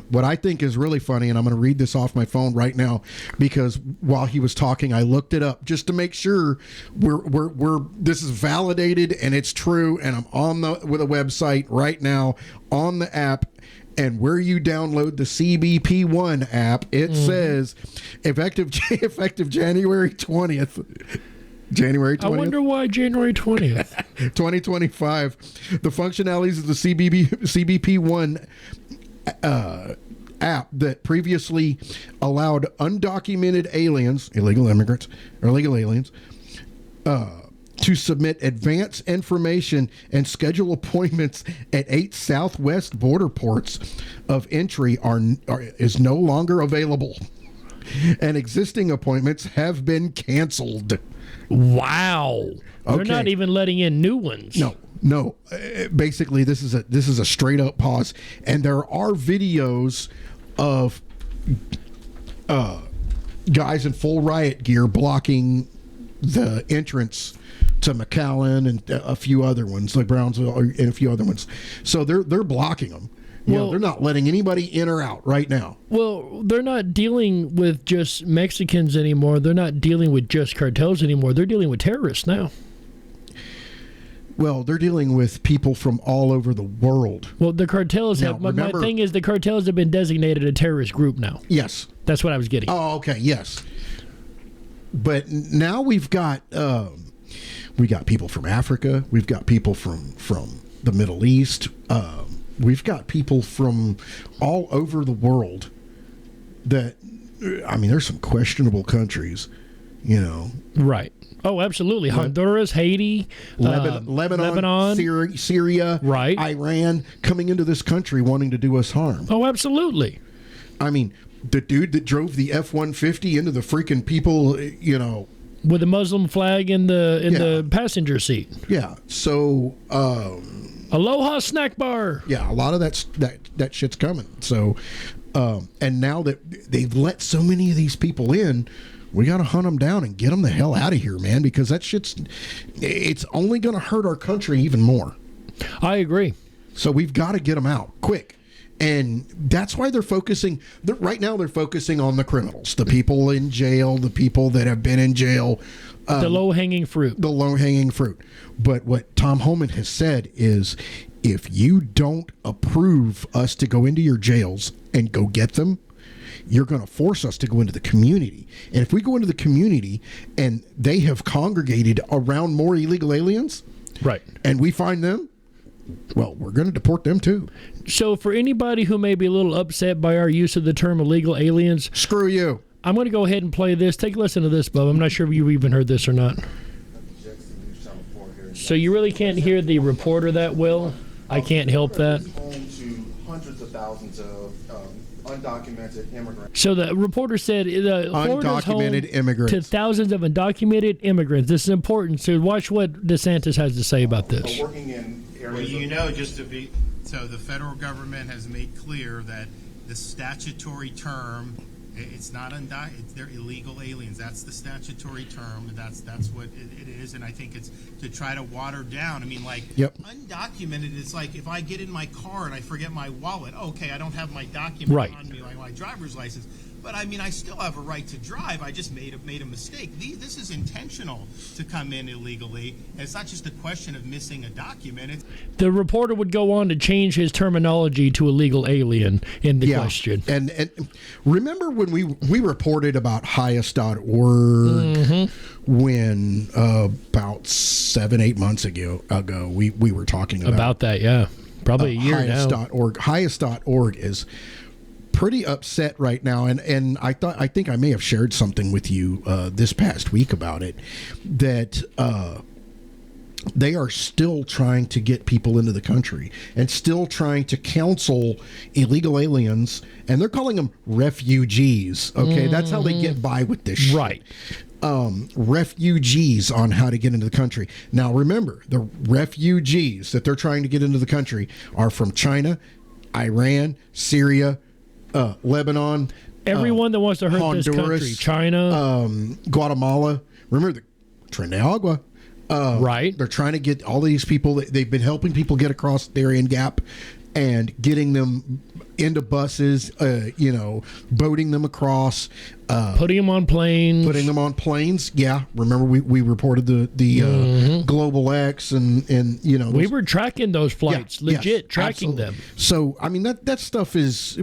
[SPEAKER 4] What I think is really funny, and I'm going to read this off my phone right now, because while he was talking, I looked it up just to make sure we're this is validated and it's true. And I'm on with a website right now on the app. And where you download the CBP One app, it says effective January 20th. January 20th.
[SPEAKER 3] I wonder why January 20th.
[SPEAKER 4] 2025. The functionalities of the CBP One app that previously allowed undocumented aliens, illegal immigrants, or illegal aliens, to submit advance information and schedule appointments at 8 Southwest border ports of entry is no longer available, and existing appointments have been canceled.
[SPEAKER 3] Wow. They're
[SPEAKER 4] Okay.
[SPEAKER 3] not even letting in new ones.
[SPEAKER 4] No. Basically, this is a straight up pause, and there are videos of guys in full riot gear blocking the entrance to McAllen and a few other ones, like Brownsville and a few other ones. So they're blocking them. They're not letting anybody in or out right now.
[SPEAKER 3] Well, they're not dealing with just Mexicans anymore. They're not dealing with just cartels anymore. They're dealing with terrorists now.
[SPEAKER 4] Well, they're dealing with people from all over the world.
[SPEAKER 3] Well, the cartels
[SPEAKER 4] Now,
[SPEAKER 3] have. My
[SPEAKER 4] remember-
[SPEAKER 3] thing is, the cartels have been designated a terrorist group now.
[SPEAKER 4] Yes.
[SPEAKER 3] That's what I was getting.
[SPEAKER 4] Oh, okay. Yes. But now we've got people from Africa. We've got people from the Middle East. We've got people from all over the world that, I mean, there's some questionable countries,
[SPEAKER 3] Right. Oh, absolutely. Honduras, Haiti,
[SPEAKER 4] Lebanon, Syria,
[SPEAKER 3] Right.
[SPEAKER 4] Iran, coming into this country wanting to do us harm.
[SPEAKER 3] Oh, absolutely.
[SPEAKER 4] I mean, the dude that drove the F-150 into the freaking people,
[SPEAKER 3] With the Muslim flag in the passenger seat.
[SPEAKER 4] Yeah. So,
[SPEAKER 3] Aloha snack bar.
[SPEAKER 4] yeah, a lot of that shit's coming. So, and now that they've let so many of these people in, we got to hunt them down and get them the hell out of here, man, because it's only going to hurt our country even more.
[SPEAKER 3] I agree.
[SPEAKER 4] So we've got to get them out quick. And that's why they're focusing right now on the criminals, the people in jail, the people that have been in jail.
[SPEAKER 3] The low-hanging fruit.
[SPEAKER 4] The low-hanging fruit. But what Tom Homan has said is, if you don't approve us to go into your jails and go get them, you're going to force us to go into the community. And if we go into the community and they have congregated around more illegal aliens,
[SPEAKER 3] right,
[SPEAKER 4] and we find them, well, we're going to deport them too.
[SPEAKER 3] So for anybody who may be a little upset by our use of the term illegal aliens,
[SPEAKER 4] screw you.
[SPEAKER 3] I'm going to go ahead and play this. Take a listen to this, Bub. I'm not sure if you've even heard this or not. So you really can't hear the reporter that well. I can't help that.
[SPEAKER 5] Home to hundreds of thousands of undocumented immigrants.
[SPEAKER 3] So the reporter said Florida's home
[SPEAKER 4] Undocumented immigrants.
[SPEAKER 3] to thousands of undocumented immigrants. This is important. So watch what DeSantis has to say about this.
[SPEAKER 5] Working in
[SPEAKER 6] Well,
[SPEAKER 5] areas
[SPEAKER 6] you know, just to be, so the federal government has made clear that the statutory term, it's not they're illegal aliens. That's the statutory term. That's what it is, and I think it's to try to water down. I mean, like,
[SPEAKER 4] Yep.
[SPEAKER 6] undocumented, it's like if I get in my car and I forget my wallet, okay, I don't have my document
[SPEAKER 3] Right.
[SPEAKER 6] on me, like my driver's license. But I mean, I still have a right to drive. I just made a mistake. This is intentional to come in illegally. And it's not just a question of missing a document.
[SPEAKER 3] The reporter would go on to change his terminology to illegal alien in the question.
[SPEAKER 4] And remember when we reported about highest.org when about 7-8 months ago we were talking
[SPEAKER 3] About that, yeah. Probably a year now.
[SPEAKER 4] highest.org. Highest.org is pretty upset right now, and I think I may have shared something with you this past week about it, that they are still trying to get people into the country and still trying to counsel illegal aliens, and they're calling them refugees. Okay, that's how they get by with this shit.
[SPEAKER 3] Right.
[SPEAKER 4] Refugees on how to get into the country. Now remember, the refugees that they're trying to get into the country are from China, Iran, Syria, Lebanon,
[SPEAKER 3] Everyone that wants to hurt
[SPEAKER 4] Honduras,
[SPEAKER 3] this country. China.
[SPEAKER 4] Guatemala. Remember the Trinidad.
[SPEAKER 3] Right.
[SPEAKER 4] They're trying to get all these people. They've been helping people get across Darien Gap and getting them into buses, boating them across,
[SPEAKER 3] Putting them on planes.
[SPEAKER 4] putting them on planes. Yeah, remember we reported the Global X and
[SPEAKER 3] We were tracking those flights,
[SPEAKER 4] Yeah,
[SPEAKER 3] legit
[SPEAKER 4] yes,
[SPEAKER 3] tracking
[SPEAKER 4] absolutely.
[SPEAKER 3] them.
[SPEAKER 4] So I mean that stuff is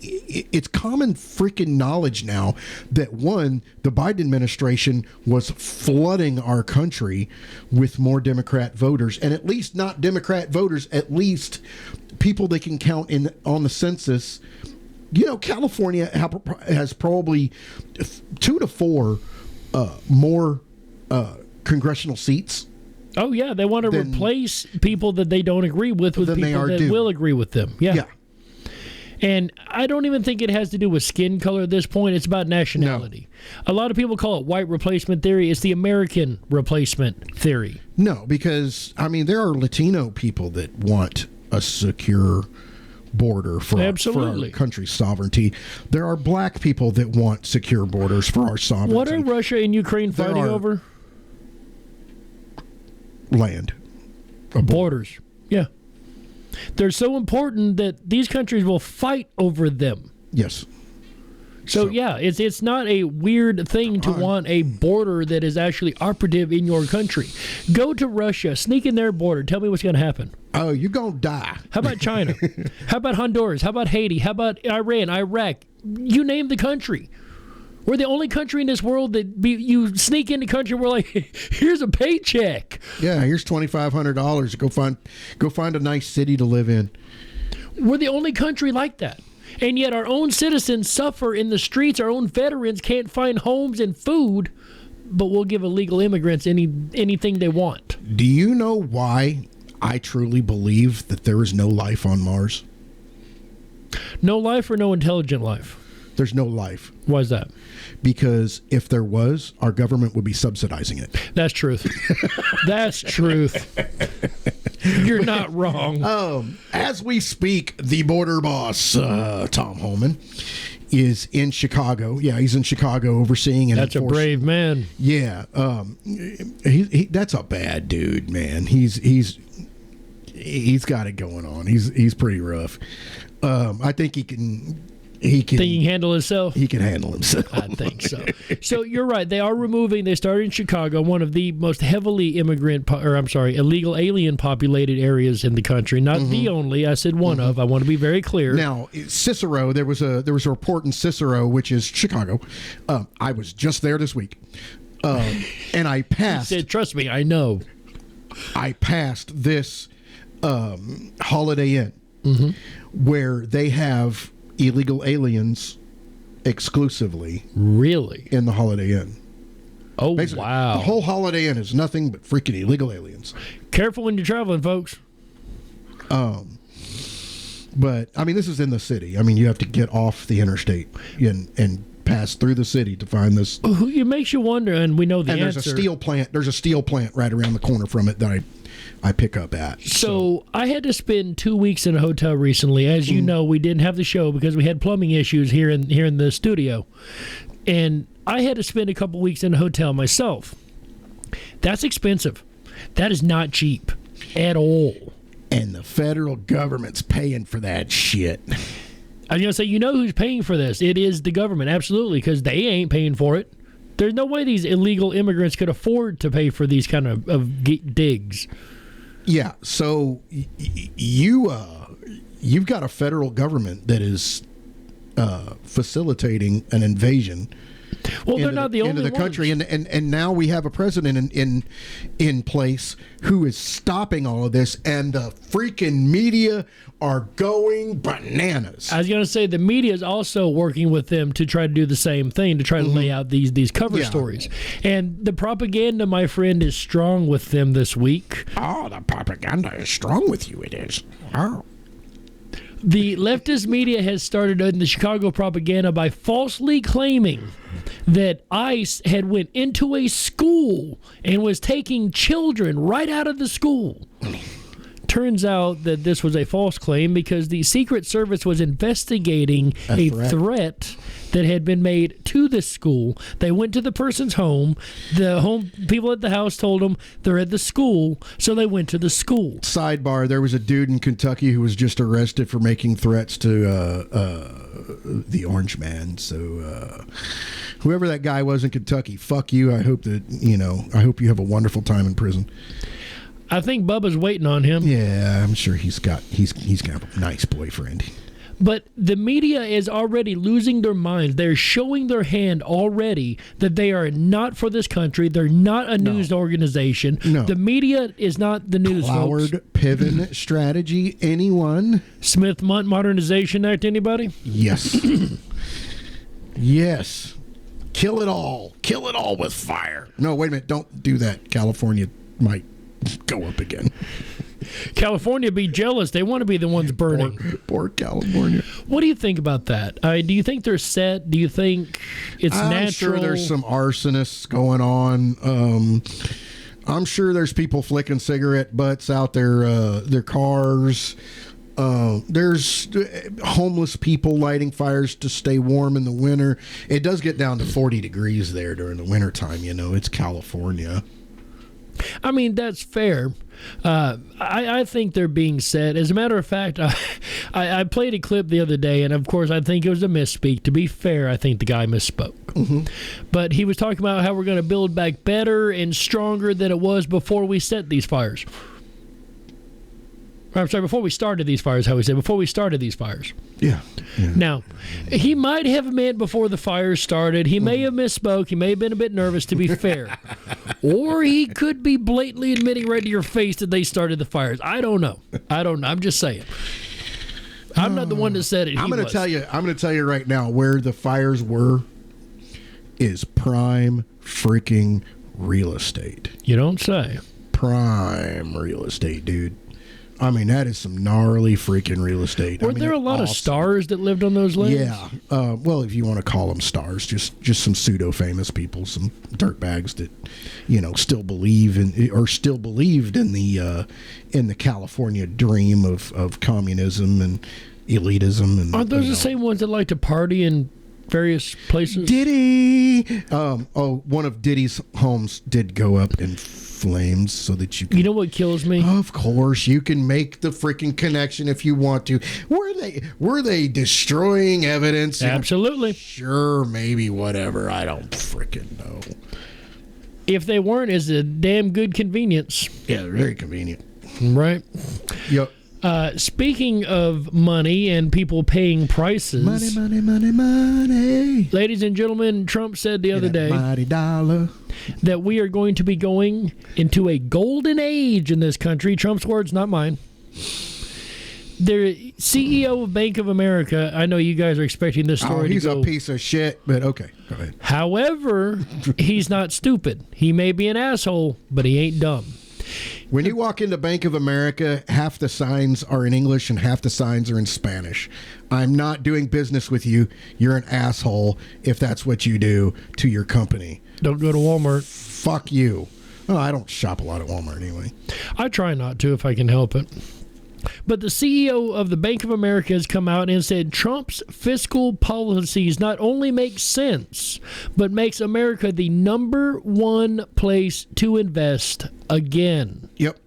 [SPEAKER 4] it's common freaking knowledge now that one, the Biden administration was flooding our country with more Democrat voters, and at least not Democrat voters, at least people they can count in on the census. California has probably 2 to 4 more congressional seats.
[SPEAKER 3] Oh, yeah. They want to
[SPEAKER 4] Then-
[SPEAKER 3] replace people that they don't agree with
[SPEAKER 4] Than they
[SPEAKER 3] people
[SPEAKER 4] are
[SPEAKER 3] that
[SPEAKER 4] due.
[SPEAKER 3] will agree with them. Yeah.
[SPEAKER 4] Yeah.
[SPEAKER 3] And I don't even think it has to do with skin color at this point. It's about nationality. A lot of people call it white replacement theory. It's the American replacement theory.
[SPEAKER 4] No, because there are Latino people that want a secure border for our
[SPEAKER 3] Absolutely.
[SPEAKER 4] country's sovereignty. There are black people that want secure borders for our sovereignty.
[SPEAKER 3] What are Russia and Ukraine
[SPEAKER 4] There
[SPEAKER 3] fighting
[SPEAKER 4] are-
[SPEAKER 3] over?
[SPEAKER 4] Land.
[SPEAKER 3] Borders. Yeah. They're so important that these countries will fight over them.
[SPEAKER 4] Yes.
[SPEAKER 3] So yeah, it's not a weird thing to want a border that is actually operative in your country. Go to Russia, sneak in their border. Tell me what's going to happen.
[SPEAKER 4] Oh, you're going to die.
[SPEAKER 3] How about China? How about Honduras? How about Haiti? How about Iran, Iraq? You name the country. We're the only country in this world that you sneak in the country. We're like, here's a paycheck.
[SPEAKER 4] Yeah, here's $2,500. Go find a nice city to live in.
[SPEAKER 3] We're the only country like that. And yet our own citizens suffer in the streets. Our own veterans can't find homes and food, but we'll give illegal immigrants anything they want.
[SPEAKER 4] Do you know why I truly believe that there is no life on Mars?
[SPEAKER 3] No life or no intelligent life?
[SPEAKER 4] There's no life.
[SPEAKER 3] Why is that?
[SPEAKER 4] Because if there was, our government would be subsidizing it.
[SPEAKER 3] That's truth. That's truth. You're not wrong.
[SPEAKER 4] As we speak, the border boss, Tom Homan, is in Chicago. Yeah, he's in Chicago overseeing and
[SPEAKER 3] That's a brave man.
[SPEAKER 4] Yeah, he that's a bad dude, man. He's got it going on. He's pretty rough. I think he can
[SPEAKER 3] Think he can handle himself?
[SPEAKER 4] he can handle himself.
[SPEAKER 3] I think so. So you're right. They are removing. They started in Chicago, one of the most heavily illegal alien populated areas in the country. Not the only. I said one of. I want to be very clear.
[SPEAKER 4] Now, Cicero, there was a report in Cicero, which is Chicago. I was just there this week, and I passed.
[SPEAKER 3] Said, trust me, I know.
[SPEAKER 4] I passed this Holiday Inn where they have illegal aliens exclusively
[SPEAKER 3] Really?
[SPEAKER 4] in the Holiday Inn.
[SPEAKER 3] Oh,
[SPEAKER 4] Basically,
[SPEAKER 3] wow.
[SPEAKER 4] the whole Holiday Inn is nothing but freaking illegal aliens.
[SPEAKER 3] Careful when you're traveling, folks.
[SPEAKER 4] But I mean, this is in the city. I mean, you have to get off the interstate and pass through the city to find this.
[SPEAKER 3] It makes you wonder, and we know the
[SPEAKER 4] And
[SPEAKER 3] answer.
[SPEAKER 4] there's a steel plant. There's a steel plant right around the corner from it that I pick up at.
[SPEAKER 3] So I had to spend 2 weeks in a hotel recently. As you know, we didn't have the show because we had plumbing issues here in the studio, and I had to spend a couple weeks in a hotel myself. That's expensive. That is not cheap at all.
[SPEAKER 4] And the federal government's paying for that shit.
[SPEAKER 3] I was going to say, you know who's paying for this? It is the government, absolutely, because they ain't paying for it. There's no way these illegal immigrants could afford to pay for these kind of digs.
[SPEAKER 4] Yeah. So you've got a federal government that is facilitating an invasion.
[SPEAKER 3] Well, they're not the only
[SPEAKER 4] into the
[SPEAKER 3] ones.
[SPEAKER 4] country, and now we have a president in place who is stopping all of this, and the freaking media are going bananas.
[SPEAKER 3] I was going to say the media is also working with them to try to do the same thing, to try to lay out these cover stories. And the propaganda, my friend, is strong with them this week.
[SPEAKER 4] Oh, the propaganda is strong with you. It is. Oh.
[SPEAKER 3] The leftist media has started in the Chicago propaganda by falsely claiming that ICE had went into a school and was taking children right out of the school. Turns out that this was a false claim because the Secret Service was investigating a threat that had been made to the school. They went to the person's home. The home people at the house told them they're at the school, so they went to the school.
[SPEAKER 4] Sidebar, there was a dude in Kentucky who was just arrested for making threats to the Orange Man. So whoever that guy was in Kentucky, fuck you. I hope that, I hope you have a wonderful time in prison.
[SPEAKER 3] I think Bubba's waiting on him.
[SPEAKER 4] Yeah, I'm sure he's got a nice boyfriend.
[SPEAKER 3] But the media is already losing their minds. They're showing their hand already that they are not for this country. They're not a news organization.
[SPEAKER 4] No.
[SPEAKER 3] The media is not the news, folks.
[SPEAKER 4] Cloward Piven strategy, anyone?
[SPEAKER 3] Smith-Munt Modernization Act, anybody?
[SPEAKER 4] Yes. Yes. Kill it all. Kill it all with fire. No, wait a minute. Don't do that. California might go up again.
[SPEAKER 3] California be jealous. They want to be the ones burning.
[SPEAKER 4] Poor California.
[SPEAKER 3] What do you think about that? Do you think they're set? Do you think it's natural?
[SPEAKER 4] I'm sure there's some arsonists going on. I'm sure there's people flicking cigarette butts out their cars. There's homeless people lighting fires to stay warm in the winter. It does get down to 40 degrees there during the wintertime. It's California.
[SPEAKER 3] I mean, that's fair. I think they're being set. As a matter of fact, I played a clip the other day, and of course, I think it was a misspeak. To be fair, I think the guy misspoke. Mm-hmm. But he was talking about how we're going to build back better and stronger than it was before we set these fires. I'm sorry, before we started these fires, how we said, before we started these fires.
[SPEAKER 4] Yeah.
[SPEAKER 3] Now, he might have meant before the fires started. He may have misspoke. He may have been a bit nervous, to be fair. Or he could be blatantly admitting right to your face that they started the fires. I don't know. I'm just saying. I'm not the one that said it.
[SPEAKER 4] I'm going to tell you right now where the fires were is prime freaking real estate.
[SPEAKER 3] You don't say.
[SPEAKER 4] Prime real estate, dude. I mean, that is some gnarly freaking real estate.
[SPEAKER 3] Were there a lot of stars that lived on those lands?
[SPEAKER 4] Yeah. Well, if you want to call them stars, just some pseudo-famous people, some dirtbags that, still believe in or still believed in the California dream of communism and elitism. And
[SPEAKER 3] aren't those the same ones that like to party and various places?
[SPEAKER 4] Diddy. One of Diddy's homes did go up in flames, so that you can.
[SPEAKER 3] You know what kills me?
[SPEAKER 4] Of course, you can make the freaking connection if you want to. Were they destroying evidence?
[SPEAKER 3] Absolutely.
[SPEAKER 4] Sure, maybe, whatever. I don't freaking know.
[SPEAKER 3] If they weren't, it's a damn good convenience.
[SPEAKER 4] Yeah, they're very convenient.
[SPEAKER 3] Right?
[SPEAKER 4] Yep.
[SPEAKER 3] Speaking of money and people paying prices,
[SPEAKER 4] Money.
[SPEAKER 3] ladies and gentlemen, Trump said the other day
[SPEAKER 4] Mighty dollar.
[SPEAKER 3] that we are going to be going into a golden age in this country. Trump's words, not mine. The CEO of Bank of America, I know you guys are expecting this story
[SPEAKER 4] He's
[SPEAKER 3] to go.
[SPEAKER 4] a piece of shit, but okay, go ahead.
[SPEAKER 3] However, he's not stupid. He may be an asshole, but he ain't dumb.
[SPEAKER 4] When you walk into Bank of America, half the signs are in English and half the signs are in Spanish. I'm not doing business with you. You're an asshole if that's what you do to your company.
[SPEAKER 3] Don't go to Walmart.
[SPEAKER 4] Fuck you. Oh, I don't shop a lot at Walmart anyway.
[SPEAKER 3] I try not to if I can help it. But the CEO of the Bank of America has come out and said Trump's fiscal policies not only make sense, but makes America the number one place to invest again.
[SPEAKER 4] Yep.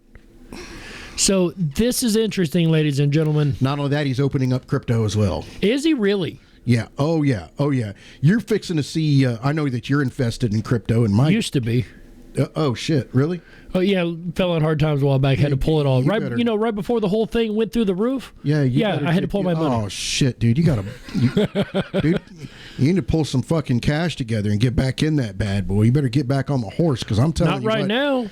[SPEAKER 3] So this is interesting, ladies and gentlemen.
[SPEAKER 4] Not only that, he's opening up crypto as well.
[SPEAKER 3] Is he really?
[SPEAKER 4] Yeah. Oh, yeah. Oh, yeah. You're fixing to see, I know that you're invested in crypto and Mike.
[SPEAKER 3] Used to be.
[SPEAKER 4] Oh, shit. Really?
[SPEAKER 3] Oh yeah, fell on hard times a while back. Had to pull it all. Right,
[SPEAKER 4] better-
[SPEAKER 3] right before the whole thing went through the roof.
[SPEAKER 4] Yeah,
[SPEAKER 3] I had to pull my money.
[SPEAKER 4] Oh shit, dude! Dude, you need to pull some fucking cash together and get back in that bad boy. You better get back on the horse because I'm telling
[SPEAKER 3] Not
[SPEAKER 4] you,
[SPEAKER 3] right
[SPEAKER 4] what,
[SPEAKER 3] now.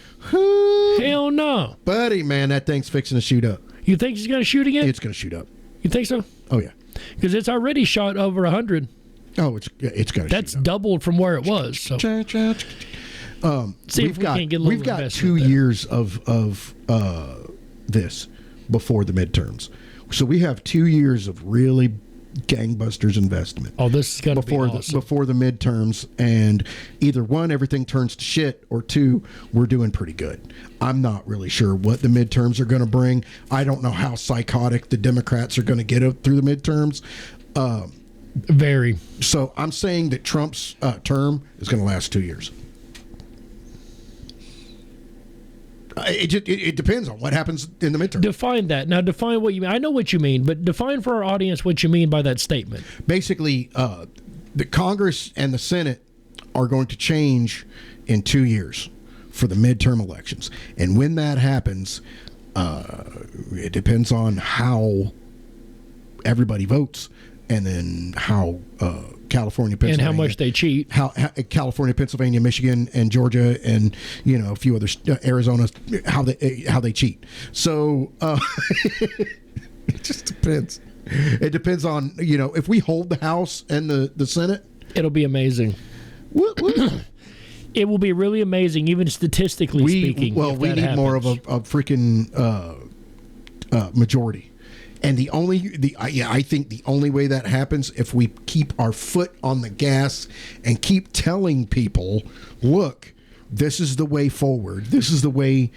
[SPEAKER 3] Hell no.
[SPEAKER 4] buddy, man. That thing's fixing to shoot up.
[SPEAKER 3] You think he's gonna shoot again?
[SPEAKER 4] It's gonna shoot up.
[SPEAKER 3] You think so?
[SPEAKER 4] Oh yeah.
[SPEAKER 3] Because it's already shot over 100.
[SPEAKER 4] Oh, it's gonna.
[SPEAKER 3] That's
[SPEAKER 4] shoot up.
[SPEAKER 3] doubled from where it was. So see if we can't get a little
[SPEAKER 4] we've got
[SPEAKER 3] investment
[SPEAKER 4] 2
[SPEAKER 3] there.
[SPEAKER 4] years of this before the midterms, so we have 2 years of really gangbusters investment.
[SPEAKER 3] Oh, this is gonna be awesome.
[SPEAKER 4] before the midterms, and either one, everything turns to shit, or two, we're doing pretty good. I'm not really sure what the midterms are going to bring. I don't know how psychotic the Democrats are going to get through the midterms.
[SPEAKER 3] Very.
[SPEAKER 4] So I'm saying that Trump's term is going to last 2 years. It depends on what happens in the midterm.
[SPEAKER 3] Define that. Now, define what you mean. I know what you mean, but define for our audience what you mean by that statement.
[SPEAKER 4] Basically, the Congress and the Senate are going to change in 2 years for the midterm elections. And when that happens, it depends on how everybody votes, and then how California, Pennsylvania,
[SPEAKER 3] And how much they cheat.
[SPEAKER 4] how California, Pennsylvania, Michigan, and Georgia, and a few other Arizona, how they cheat. So it just depends. It depends on if we hold the House and the Senate.
[SPEAKER 3] It'll be amazing. It will be really amazing, even statistically speaking.
[SPEAKER 4] Well,
[SPEAKER 3] if
[SPEAKER 4] we
[SPEAKER 3] that
[SPEAKER 4] need
[SPEAKER 3] happens.
[SPEAKER 4] more of a freaking majority. And I think the only way that happens if we keep our foot on the gas and keep telling people, look, this is the way forward. This is the way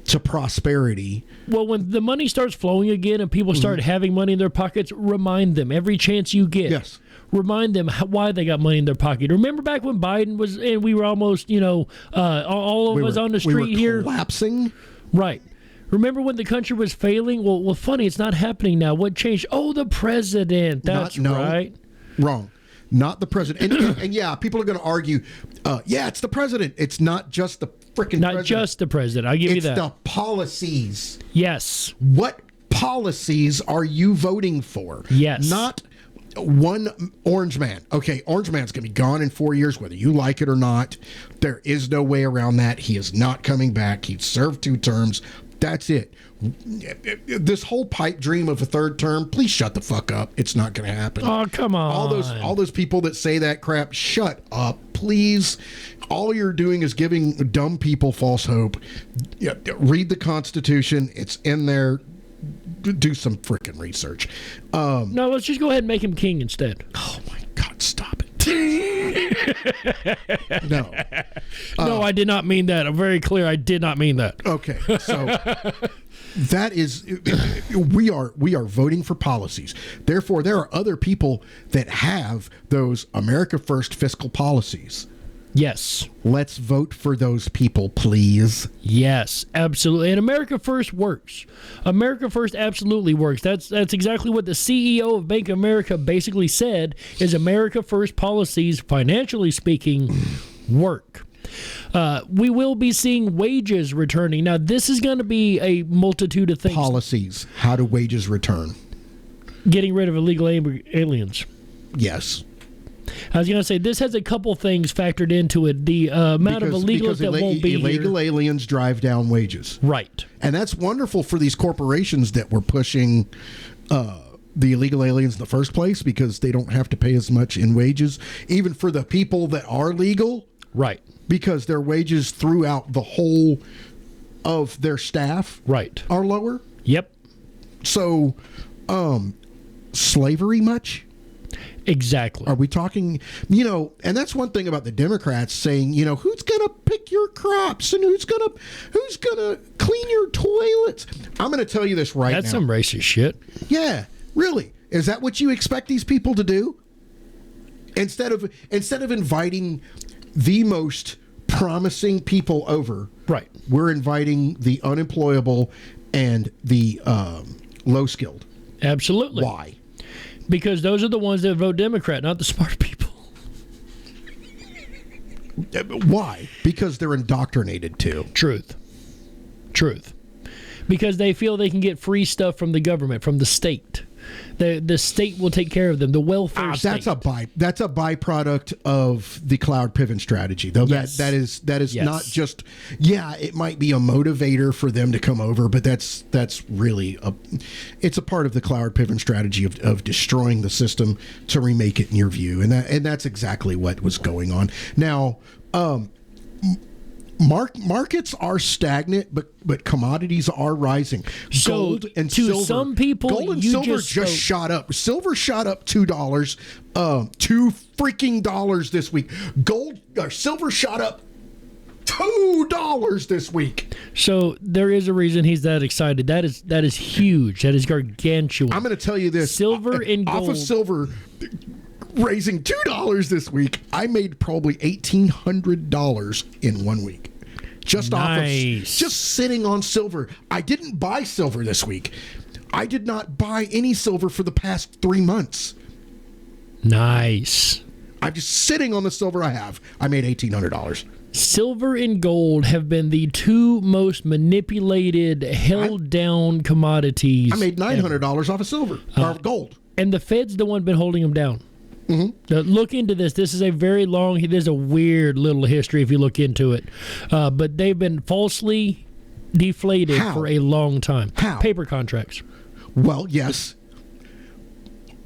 [SPEAKER 4] to prosperity.
[SPEAKER 3] Well, when the money starts flowing again and people start having money in their pockets, remind them every chance you get.
[SPEAKER 4] Yes.
[SPEAKER 3] Remind them why they got money in their pocket. Remember back when Biden was, and we were almost, all of us on the street here.
[SPEAKER 4] Collapsing.
[SPEAKER 3] Right. Remember when the country was failing? Well, funny, it's not happening now. What changed? Oh, the president. That's right.
[SPEAKER 4] Wrong. Not the president. And yeah, people are going to argue, it's the president. It's not just the freaking president.
[SPEAKER 3] Not just the president. I'll give you that.
[SPEAKER 4] It's the policies.
[SPEAKER 3] Yes.
[SPEAKER 4] What policies are you voting for?
[SPEAKER 3] Yes.
[SPEAKER 4] Not one orange man. Okay, orange man's going to be gone in 4 years, whether you like it or not. There is no way around that. He is not coming back. He served 2 terms. That's it. This whole pipe dream of a 3rd term, please shut the fuck up. It's not going to happen.
[SPEAKER 3] Oh, come on.
[SPEAKER 4] All those people that say that crap, shut up, please. All you're doing is giving dumb people false hope. Read the Constitution. It's in there. Do some freaking research.
[SPEAKER 3] No, let's just go ahead and make him king instead.
[SPEAKER 4] Oh my God, stop it. No.
[SPEAKER 3] No, I did not mean that. I'm very clear. I did not mean that.
[SPEAKER 4] Okay, so that is we are voting for policies. Therefore, there are other people that have those America First fiscal policies.
[SPEAKER 3] Yes.
[SPEAKER 4] Let's vote for those people, please.
[SPEAKER 3] Yes, absolutely. And America First works. America First absolutely works. That's exactly what the CEO of Bank of America basically said is America First policies, financially speaking, work. We will be seeing wages returning. Now, this is going to be a multitude of things.
[SPEAKER 4] Policies. How do wages return?
[SPEAKER 3] Getting rid of illegal aliens.
[SPEAKER 4] Yes.
[SPEAKER 3] I was going to say, this has a couple things factored into it. The amount of illegals that won't be
[SPEAKER 4] illegal
[SPEAKER 3] here.
[SPEAKER 4] aliens drive down wages.
[SPEAKER 3] Right.
[SPEAKER 4] And that's wonderful for these corporations that were pushing the illegal aliens in the first place because they don't have to pay as much in wages. Even for the people that are legal.
[SPEAKER 3] Right.
[SPEAKER 4] Because their wages throughout the whole of their staff
[SPEAKER 3] right.
[SPEAKER 4] are lower.
[SPEAKER 3] Yep.
[SPEAKER 4] So, slavery much?
[SPEAKER 3] Exactly.
[SPEAKER 4] Are we talking, and that's one thing about the Democrats saying, who's going to pick your crops and who's going to clean your toilets? I'm going to tell you this right now.
[SPEAKER 3] That's some racist shit.
[SPEAKER 4] Yeah, really. Is that what you expect these people to do? Instead of inviting the most promising people over,
[SPEAKER 3] right?
[SPEAKER 4] We're inviting the unemployable and the low skilled.
[SPEAKER 3] Absolutely.
[SPEAKER 4] Why?
[SPEAKER 3] Because those are the ones that vote Democrat, not the smart people.
[SPEAKER 4] Why? Because they're indoctrinated too.
[SPEAKER 3] Truth. Because they feel they can get free stuff from the government, from the state. The state will take care of them. The welfare state.
[SPEAKER 4] That's a byproduct of the cloud pivot strategy, though. Yes. That is yes. Not just. Yeah, it might be a motivator for them to come over, but that's really it's a part of the cloud pivot strategy of destroying the system to remake it in your view, and that's exactly what was going on. Now, markets are stagnant, but commodities are rising.
[SPEAKER 3] So
[SPEAKER 4] gold and
[SPEAKER 3] to
[SPEAKER 4] silver.
[SPEAKER 3] Some people,
[SPEAKER 4] gold and silver just shot up. Silver shot up $2, $2 this week. Silver shot up $2 this week.
[SPEAKER 3] So there is a reason he's that excited. That is huge. That is gargantuan.
[SPEAKER 4] I'm going to tell you this:
[SPEAKER 3] silver and gold.
[SPEAKER 4] Off of silver raising $2 this week, I made probably $1,800 in 1 week. Just sitting on silver. I didn't buy silver this week. I did not buy any silver for the past 3 months.
[SPEAKER 3] Nice.
[SPEAKER 4] I'm just sitting on the silver I have. I made $1,800.
[SPEAKER 3] Silver and gold have been the two most manipulated, held down commodities.
[SPEAKER 4] I made $900 off of silver or gold.
[SPEAKER 3] And the Fed's the one been holding them down. Mm-hmm. Look into this. This is a very long. There's a weird little history if you look into it. But they've been falsely deflated for a long time.
[SPEAKER 4] How?
[SPEAKER 3] Paper contracts.
[SPEAKER 4] Well, yes.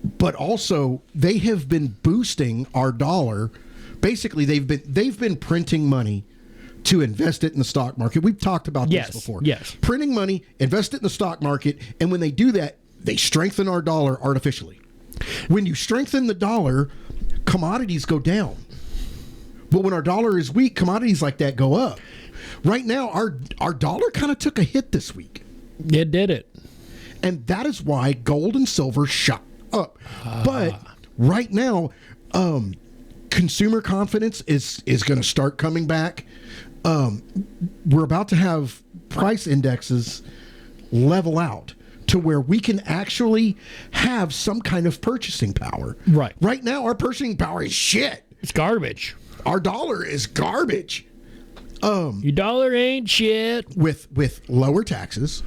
[SPEAKER 4] But also, they have been boosting our dollar. Basically, they've been printing money to invest it in the stock market. We've talked about this before.
[SPEAKER 3] Yes.
[SPEAKER 4] Printing money, invest it in the stock market, and when they do that, they strengthen our dollar artificially. When you strengthen the dollar, commodities go down. But when our dollar is weak, commodities like that go up. Right now, our dollar kind of took a hit this week.
[SPEAKER 3] It did it.
[SPEAKER 4] And that is why gold and silver shot up. But right now, consumer confidence is going to start coming back. We're about to have price indexes level out to where we can actually have some kind of purchasing power.
[SPEAKER 3] Right.
[SPEAKER 4] Right now, our purchasing power is shit.
[SPEAKER 3] It's garbage.
[SPEAKER 4] Our dollar is garbage.
[SPEAKER 3] Your dollar ain't shit.
[SPEAKER 4] With lower taxes.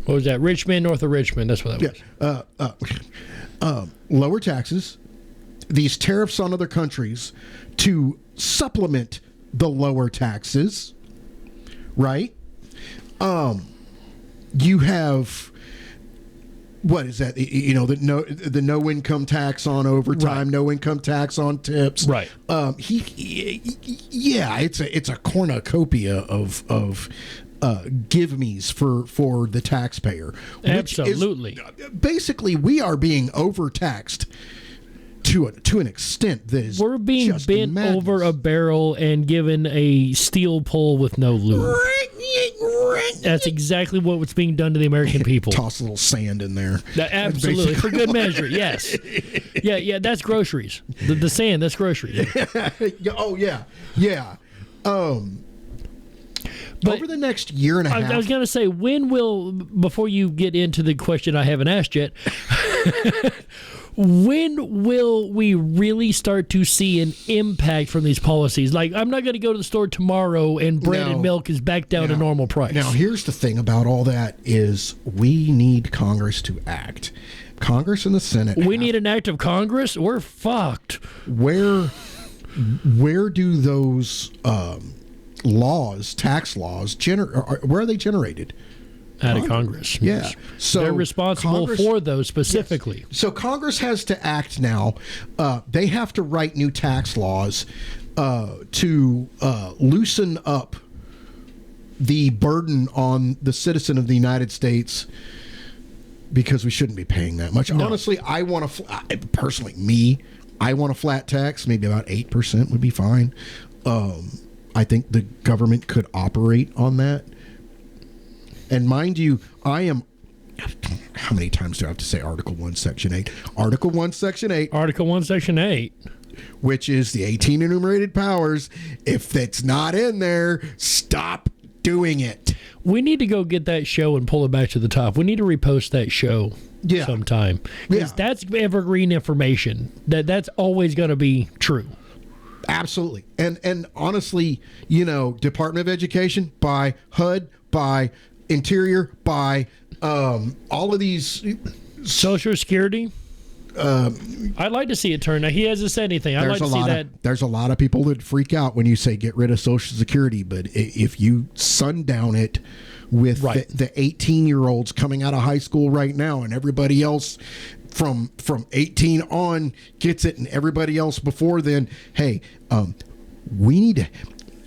[SPEAKER 3] What was that? Richmond, north of Richmond. That's what that
[SPEAKER 4] was. Lower taxes. These tariffs on other countries to supplement the lower taxes. Right? You have, what is that? The no income tax on overtime,
[SPEAKER 3] right.
[SPEAKER 4] No income tax on tips.
[SPEAKER 3] Right.
[SPEAKER 4] It's a cornucopia of give-me's for the taxpayer.
[SPEAKER 3] Absolutely.
[SPEAKER 4] Basically, we are being overtaxed to an extent that is
[SPEAKER 3] We're being
[SPEAKER 4] just
[SPEAKER 3] bent
[SPEAKER 4] madness.
[SPEAKER 3] over a barrel and given a steel pole with no lube. That's exactly what was being done to the American people.
[SPEAKER 4] Toss a little sand in there.
[SPEAKER 3] Absolutely, for good measure. Yes. Yeah. That's groceries. The sand. That's groceries.
[SPEAKER 4] Oh yeah.
[SPEAKER 3] But
[SPEAKER 4] over the next year and a half.
[SPEAKER 3] I was going to say, when will, before you get into the question I haven't asked yet, when will we really start to see an impact from these policies? Like, I'm not going to go to the store tomorrow and bread and milk is back down to normal price.
[SPEAKER 4] Now, here's the thing about all that is we need Congress to act. Congress and the Senate.
[SPEAKER 3] We need an act of Congress? We're fucked.
[SPEAKER 4] Where do those laws, tax laws, where are they generated?
[SPEAKER 3] Out of Congress.
[SPEAKER 4] Yeah. So
[SPEAKER 3] they're responsible for those specifically.
[SPEAKER 4] Yes. So Congress has to act now. They have to write new tax laws to loosen up the burden on the citizen of the United States, because we shouldn't be paying that much.
[SPEAKER 3] No.
[SPEAKER 4] Honestly, I want a flat tax. Maybe about 8% would be fine. I think the government could operate on that. And mind you, I am... How many times do I have to say Article 1, Section 8? Article 1, Section 8.
[SPEAKER 3] Article 1, Section 8.
[SPEAKER 4] Which is the 18 enumerated powers. If it's not in there, stop doing it.
[SPEAKER 3] We need to go get that show and pull it back to the top. We need to repost that show sometime. Because that's evergreen information. That's always going to be true.
[SPEAKER 4] Absolutely. And honestly, Department of Education, by HUD, by Interior, by all of these...
[SPEAKER 3] Social Security? I'd like to see it turn. Now, he hasn't said anything. I'd like to see that.
[SPEAKER 4] There's a lot of people that freak out when you say get rid of Social Security, but if you sundown it with the 18-year-olds coming out of high school right now, and everybody else from 18 on gets it, and everybody else before then, hey, we need to...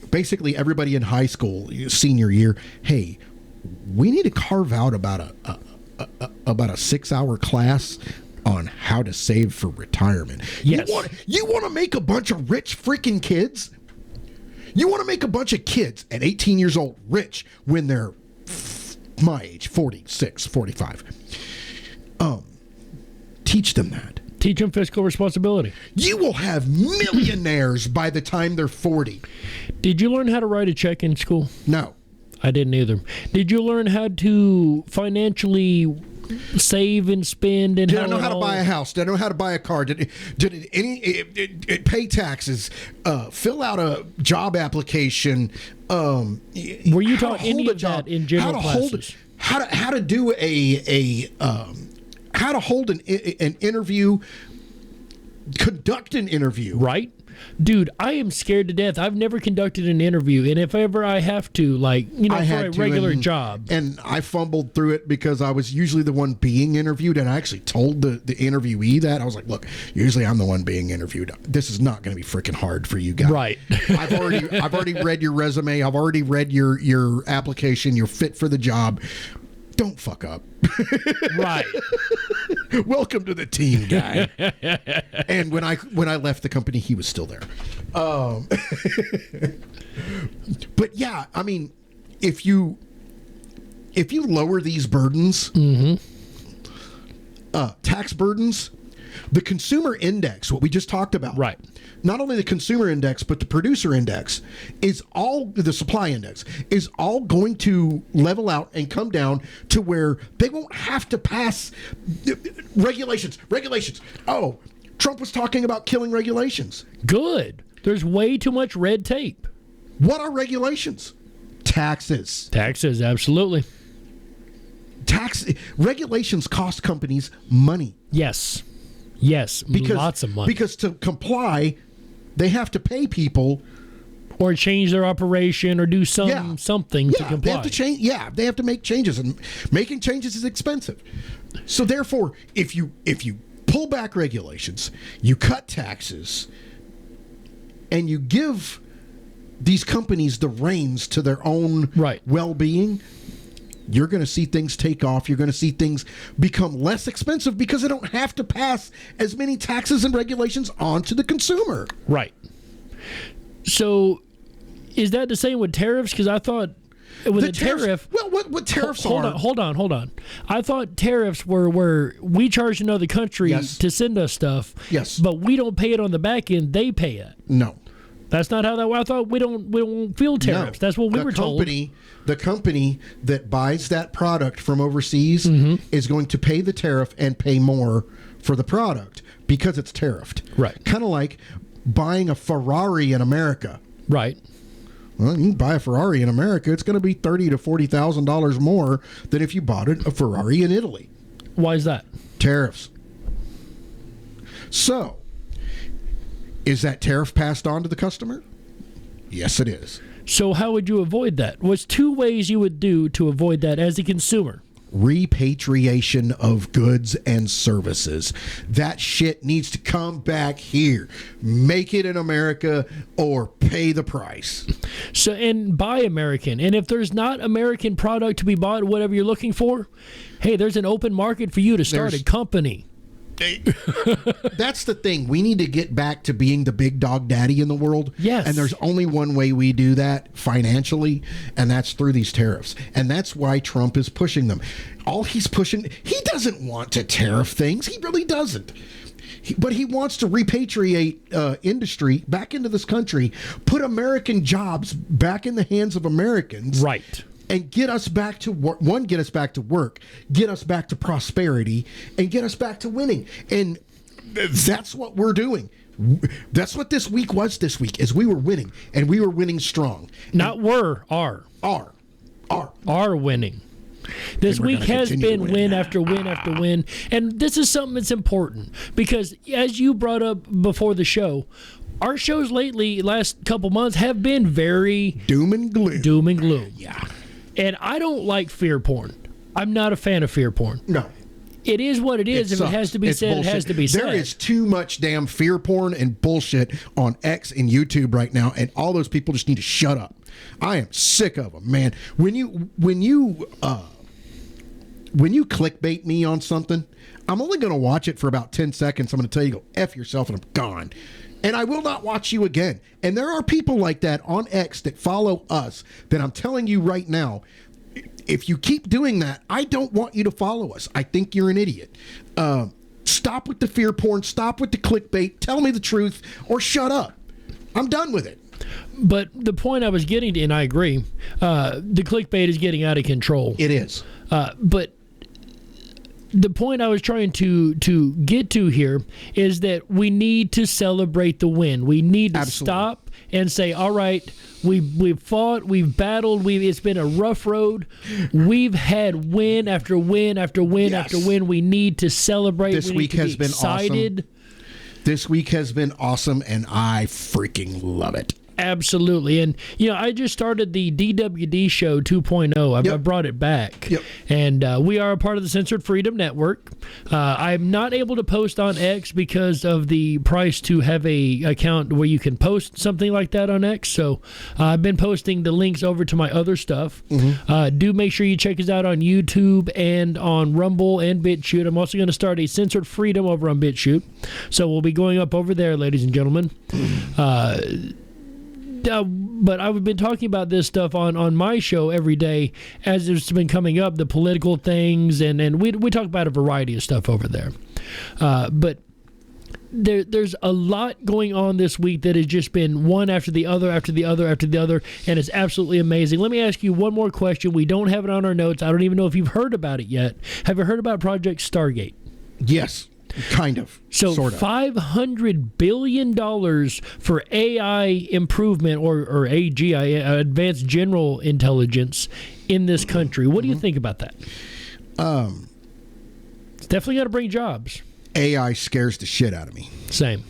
[SPEAKER 4] Basically, everybody in high school, senior year, hey, we need to carve out about a 6-hour class on how to save for retirement.
[SPEAKER 3] Yes.
[SPEAKER 4] You want to make a bunch of rich freaking kids? You want to make a bunch of kids at 18 years old rich when they're my age, 46, 45. Teach them that.
[SPEAKER 3] Teach them fiscal responsibility.
[SPEAKER 4] You will have millionaires by the time they're 40.
[SPEAKER 3] Did you learn how to write a check in school?
[SPEAKER 4] No.
[SPEAKER 3] I didn't either. Did you learn how to financially save and spend? And
[SPEAKER 4] did I know how to buy a house? Did I know how to buy a car? Did it pay taxes? Fill out a job application?
[SPEAKER 3] Were you taught any of that in general classes?
[SPEAKER 4] How to do how to hold an interview, conduct an interview.
[SPEAKER 3] Right. Dude, I am scared to death. I've never conducted an interview, and if ever I have to, for a regular job.
[SPEAKER 4] And I fumbled through it because I was usually the one being interviewed, and I actually told the interviewee that. I was like, look, usually I'm the one being interviewed. This is not going to be freaking hard for you guys.
[SPEAKER 3] Right.
[SPEAKER 4] I've already read your resume. I've already read your application. You're fit for the job. Don't fuck up.
[SPEAKER 3] Right.
[SPEAKER 4] Welcome to the team, guy. And when I left the company, he was still there. But yeah, I mean, if you lower these burdens, tax burdens, the consumer index, what we just talked about,
[SPEAKER 3] right?
[SPEAKER 4] Not only the consumer index, but the producer index the supply index is all going to level out and come down to where they won't have to pass regulations. Oh, Trump was talking about killing regulations.
[SPEAKER 3] Good. There's way too much red tape.
[SPEAKER 4] What are regulations? Taxes.
[SPEAKER 3] Taxes, absolutely.
[SPEAKER 4] Regulations cost companies money.
[SPEAKER 3] Yes, lots of money. Because
[SPEAKER 4] to comply, they have to pay people,
[SPEAKER 3] or change their operation, or do something to comply.
[SPEAKER 4] They have to change. Yeah, they have to make changes, and making changes is expensive. So therefore, if you pull back regulations, you cut taxes, and you give these companies the reins to their own well-being, You're going to see things take off. You're going to see things become less expensive because they don't have to pass as many taxes and regulations on to the consumer.
[SPEAKER 3] Right. So is that the same with tariffs? Because I thought with a tariff.
[SPEAKER 4] Well, what tariffs
[SPEAKER 3] hold
[SPEAKER 4] are?
[SPEAKER 3] Hold on. I thought tariffs were where we charge another country
[SPEAKER 4] Yes.
[SPEAKER 3] to send us stuff.
[SPEAKER 4] Yes.
[SPEAKER 3] But we don't pay it on the back end. They pay it.
[SPEAKER 4] No.
[SPEAKER 3] That's not how that. I thought we don't feel tariffs.
[SPEAKER 4] No.
[SPEAKER 3] That's what we were told.
[SPEAKER 4] The company that buys that product from overseas is going to pay the tariff and pay more for the product because it's tariffed.
[SPEAKER 3] Right.
[SPEAKER 4] Kind of like buying a Ferrari in America.
[SPEAKER 3] Right.
[SPEAKER 4] Well, you can buy a Ferrari in America. It's going to be $30,000 to $40,000 more than if you bought a Ferrari in Italy.
[SPEAKER 3] Why is that?
[SPEAKER 4] Tariffs. So, is that tariff passed on to the customer? Yes, it is.
[SPEAKER 3] So how would you avoid that? What's two ways you would do to avoid that as a consumer?
[SPEAKER 4] Repatriation of goods and services. That shit needs to come back here. Make it in America or pay the price.
[SPEAKER 3] So, and buy American. And if there's not American product to be bought, whatever you're looking for, hey, there's an open market for you to start a company.
[SPEAKER 4] That's the thing. We need to get back to being the big dog daddy in the world.
[SPEAKER 3] Yes.
[SPEAKER 4] And there's only one way we do that financially, and that's through these tariffs. And that's why Trump is pushing them. All he's pushing, he doesn't want to tariff things. He really doesn't. But he wants to repatriate industry back into this country, put American jobs back in the hands of Americans.
[SPEAKER 3] Right.
[SPEAKER 4] And get us back to work. One, get us back to work, get us back to prosperity, and get us back to winning. And that's what we're doing. That's what this week was. This week is we were winning, and we were winning strong.
[SPEAKER 3] Not were, are winning. This week has been win after win after win. And this is something that's important because, as you brought up before the show, our shows lately, last couple months, have been very
[SPEAKER 4] doom and gloom.
[SPEAKER 3] Doom and gloom.
[SPEAKER 4] Yeah.
[SPEAKER 3] And I don't like fear porn. I'm not a fan of fear porn.
[SPEAKER 4] No.
[SPEAKER 3] It is what it is. If it has to be said, it has to be said.
[SPEAKER 4] There is too much damn fear porn and bullshit on X and YouTube right now, and all those people just need to shut up. I am sick of them, man. When you clickbait me on something, I'm only going to watch it for about 10 seconds. I'm going to tell you, go F yourself, and I'm gone. And I will not watch you again. And there are people like that on X that follow us that I'm telling you right now, if you keep doing that, I don't want you to follow us. I think you're an idiot. Stop with the fear porn. Stop with the clickbait. Tell me the truth or shut up. I'm done with it.
[SPEAKER 3] But the point I was getting to, and I agree, the clickbait is getting out of control.
[SPEAKER 4] It is.
[SPEAKER 3] But the point I was trying to get to here is that we need to celebrate the win. We need to stop and say, all right, we've fought, we've battled, it's been a rough road. We've had win after win after win after win. We need to celebrate.
[SPEAKER 4] This week has been
[SPEAKER 3] excited.
[SPEAKER 4] Awesome. This week has been awesome, and I freaking love it.
[SPEAKER 3] Absolutely. And, I just started the DWD show 2.0. I brought it back.
[SPEAKER 4] Yep.
[SPEAKER 3] And we are a part of the Censored Freedom Network. I'm not able to post on X because of the price to have a account where you can post something like that on X. So I've been posting the links over to my other stuff. Mm-hmm. Do make sure you check us out on YouTube and on Rumble and BitChute. I'm also going to start a Censored Freedom over on BitChute. So we'll be going up over there, ladies and gentlemen. But I've been talking about this stuff on my show every day as it's been coming up, the political things, and we talk about a variety of stuff over there. But there's a lot going on this week that has just been one after the other, after the other, after the other, and it's absolutely amazing. Let me ask you one more question. We don't have it on our notes. I don't even know if you've heard about it yet. Have you heard about Project Stargate?
[SPEAKER 4] Yes. Kind of.
[SPEAKER 3] So
[SPEAKER 4] sort of.
[SPEAKER 3] $500 billion for AI improvement or AGI, Advanced General Intelligence, in this country. What do you think about that? It's definitely got to bring jobs.
[SPEAKER 4] AI scares the shit out of me.
[SPEAKER 3] Same.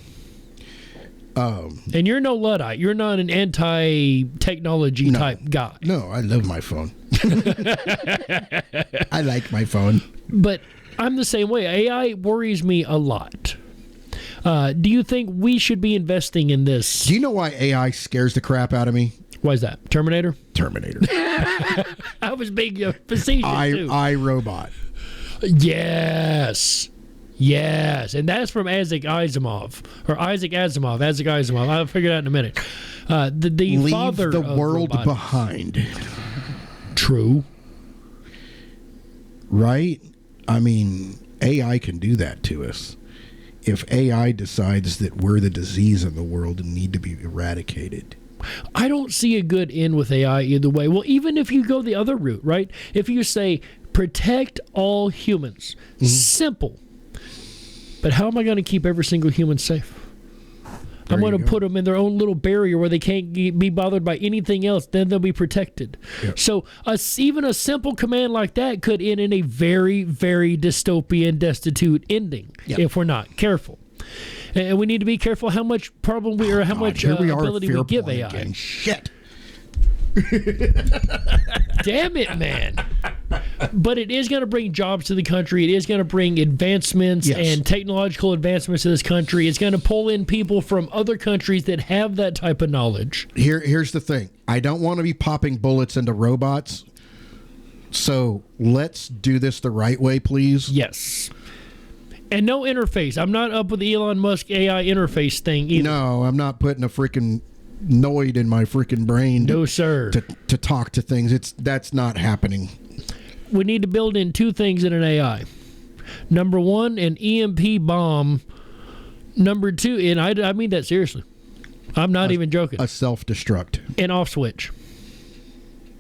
[SPEAKER 3] And you're no Luddite. You're not an anti-technology type guy.
[SPEAKER 4] No, I love my phone. I like my phone.
[SPEAKER 3] But I'm the same way. AI worries me a lot. Do you think we should be investing in this?
[SPEAKER 4] Do you know why AI scares the crap out of me?
[SPEAKER 3] Why is that? Terminator?
[SPEAKER 4] Terminator.
[SPEAKER 3] I was being facetious too.
[SPEAKER 4] iRobot.
[SPEAKER 3] Yes. Yes. And that's from Isaac Asimov. I'll figure it out in a minute. The
[SPEAKER 4] Leave
[SPEAKER 3] father
[SPEAKER 4] the
[SPEAKER 3] of
[SPEAKER 4] world
[SPEAKER 3] robotics.
[SPEAKER 4] behind.
[SPEAKER 3] True.
[SPEAKER 4] Right? I mean, AI can do that to us. If AI decides that we're the disease in the world and need to be eradicated.
[SPEAKER 3] I don't see a good end with AI either way. Well, even if you go the other route, right? If you say protect all humans, simple. But how am I going to keep every single human safe? I'm going to put them in their own little barrier where they can't be bothered by anything else. Then they'll be protected. Yep. So even a simple command like that could end in a very, very dystopian, destitute ending if we're not careful. And we need to be careful how much problem we or how much ability we give AI.
[SPEAKER 4] Again. Shit.
[SPEAKER 3] Damn it, man. But it is going to bring jobs to the country. It is going to bring advancements and technological advancements to this country. It's going to pull in people from other countries that have that type of knowledge.
[SPEAKER 4] Here's the thing. I don't want to be popping bullets into robots. So let's do this the right way, please.
[SPEAKER 3] Yes. And no interface. I'm not up with the Elon Musk AI interface thing either.
[SPEAKER 4] No, I'm not putting a freaking Noid in my freaking brain.
[SPEAKER 3] No, sir.
[SPEAKER 4] To talk to things. That's not happening.
[SPEAKER 3] We need to build in two things in an AI. Number one, an EMP bomb. Number two, and I mean that seriously. I'm not even joking.
[SPEAKER 4] A self-destruct.
[SPEAKER 3] An off switch.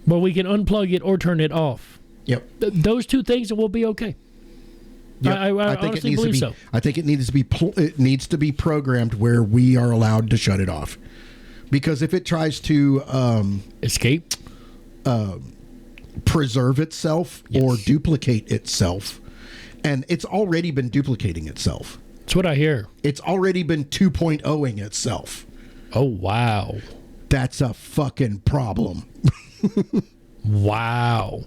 [SPEAKER 3] Where we can unplug it or turn it off.
[SPEAKER 4] Yep.
[SPEAKER 3] Those two things will be okay.
[SPEAKER 4] Yep.
[SPEAKER 3] I
[SPEAKER 4] think
[SPEAKER 3] honestly believe so.
[SPEAKER 4] I think it needs to be programmed where we are allowed to shut it off. Because if it tries to
[SPEAKER 3] escape,
[SPEAKER 4] preserve itself or duplicate itself, and it's already been duplicating itself.
[SPEAKER 3] That's what I hear.
[SPEAKER 4] It's already been 2.0ing itself.
[SPEAKER 3] Oh, wow.
[SPEAKER 4] That's a fucking problem.
[SPEAKER 3] Wow.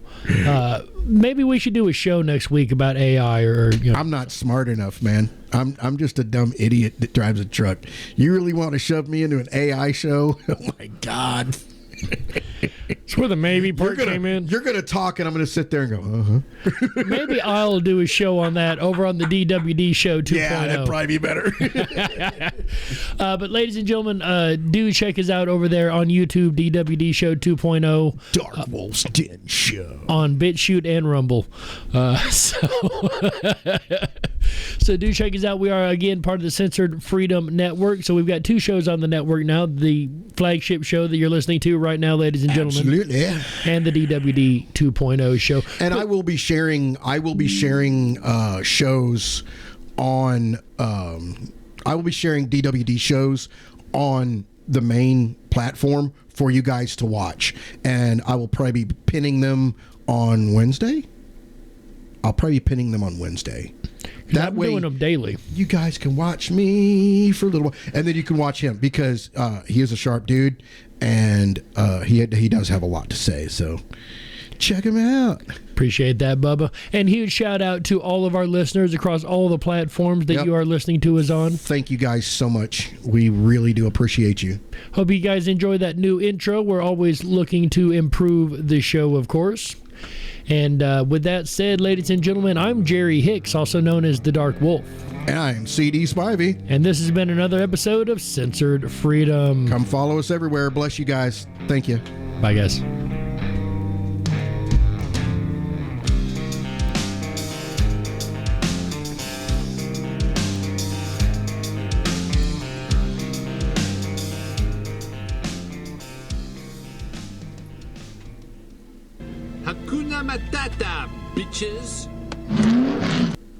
[SPEAKER 3] Maybe we should do a show next week about AI or
[SPEAKER 4] I'm not smart enough, man. I'm just a dumb idiot that drives a truck. You really want to shove me into an AI show? Oh my God.
[SPEAKER 3] It's where the maybe part came in.
[SPEAKER 4] You're going to talk and I'm going to sit there and go,
[SPEAKER 3] Maybe I'll do a show on that over on the DWD show 2.0.
[SPEAKER 4] Yeah, that'd probably be better.
[SPEAKER 3] But ladies and gentlemen, do check us out over there on YouTube, DWD show 2.0.
[SPEAKER 4] Dark Wolf's Den Show.
[SPEAKER 3] On BitChute and Rumble. So do check us out. We are, again, part of the Censored Freedom Network. So we've got two shows on the network now. The flagship show that you're listening to right now, ladies and gentlemen.
[SPEAKER 4] Absolutely.
[SPEAKER 3] And the DWD 2.0 show.
[SPEAKER 4] And I will be sharing shows on I will be sharing DWD shows on the main platform for you guys to watch. And I will probably be pinning them on Wednesday. That
[SPEAKER 3] I'm
[SPEAKER 4] way,
[SPEAKER 3] doing them daily.
[SPEAKER 4] You guys can watch me for a little while, and then you can watch him because he is a sharp dude, and he does have a lot to say. So check him out.
[SPEAKER 3] Appreciate that, Bubba. And huge shout out to all of our listeners across all the platforms that you are listening to us on.
[SPEAKER 4] Thank you guys so much. We really do appreciate you.
[SPEAKER 3] Hope you guys enjoy that new intro. We're always looking to improve the show, of course. And with that said, ladies and gentlemen, I'm Jerry Hicks, also known as the Dark Wolf.
[SPEAKER 4] And I'm CD Spivey.
[SPEAKER 3] And this has been another episode of Censored Freedom.
[SPEAKER 4] Come follow us everywhere. Bless you guys. Thank you.
[SPEAKER 3] Bye, guys.
[SPEAKER 7] Hakuna Matata, bitches.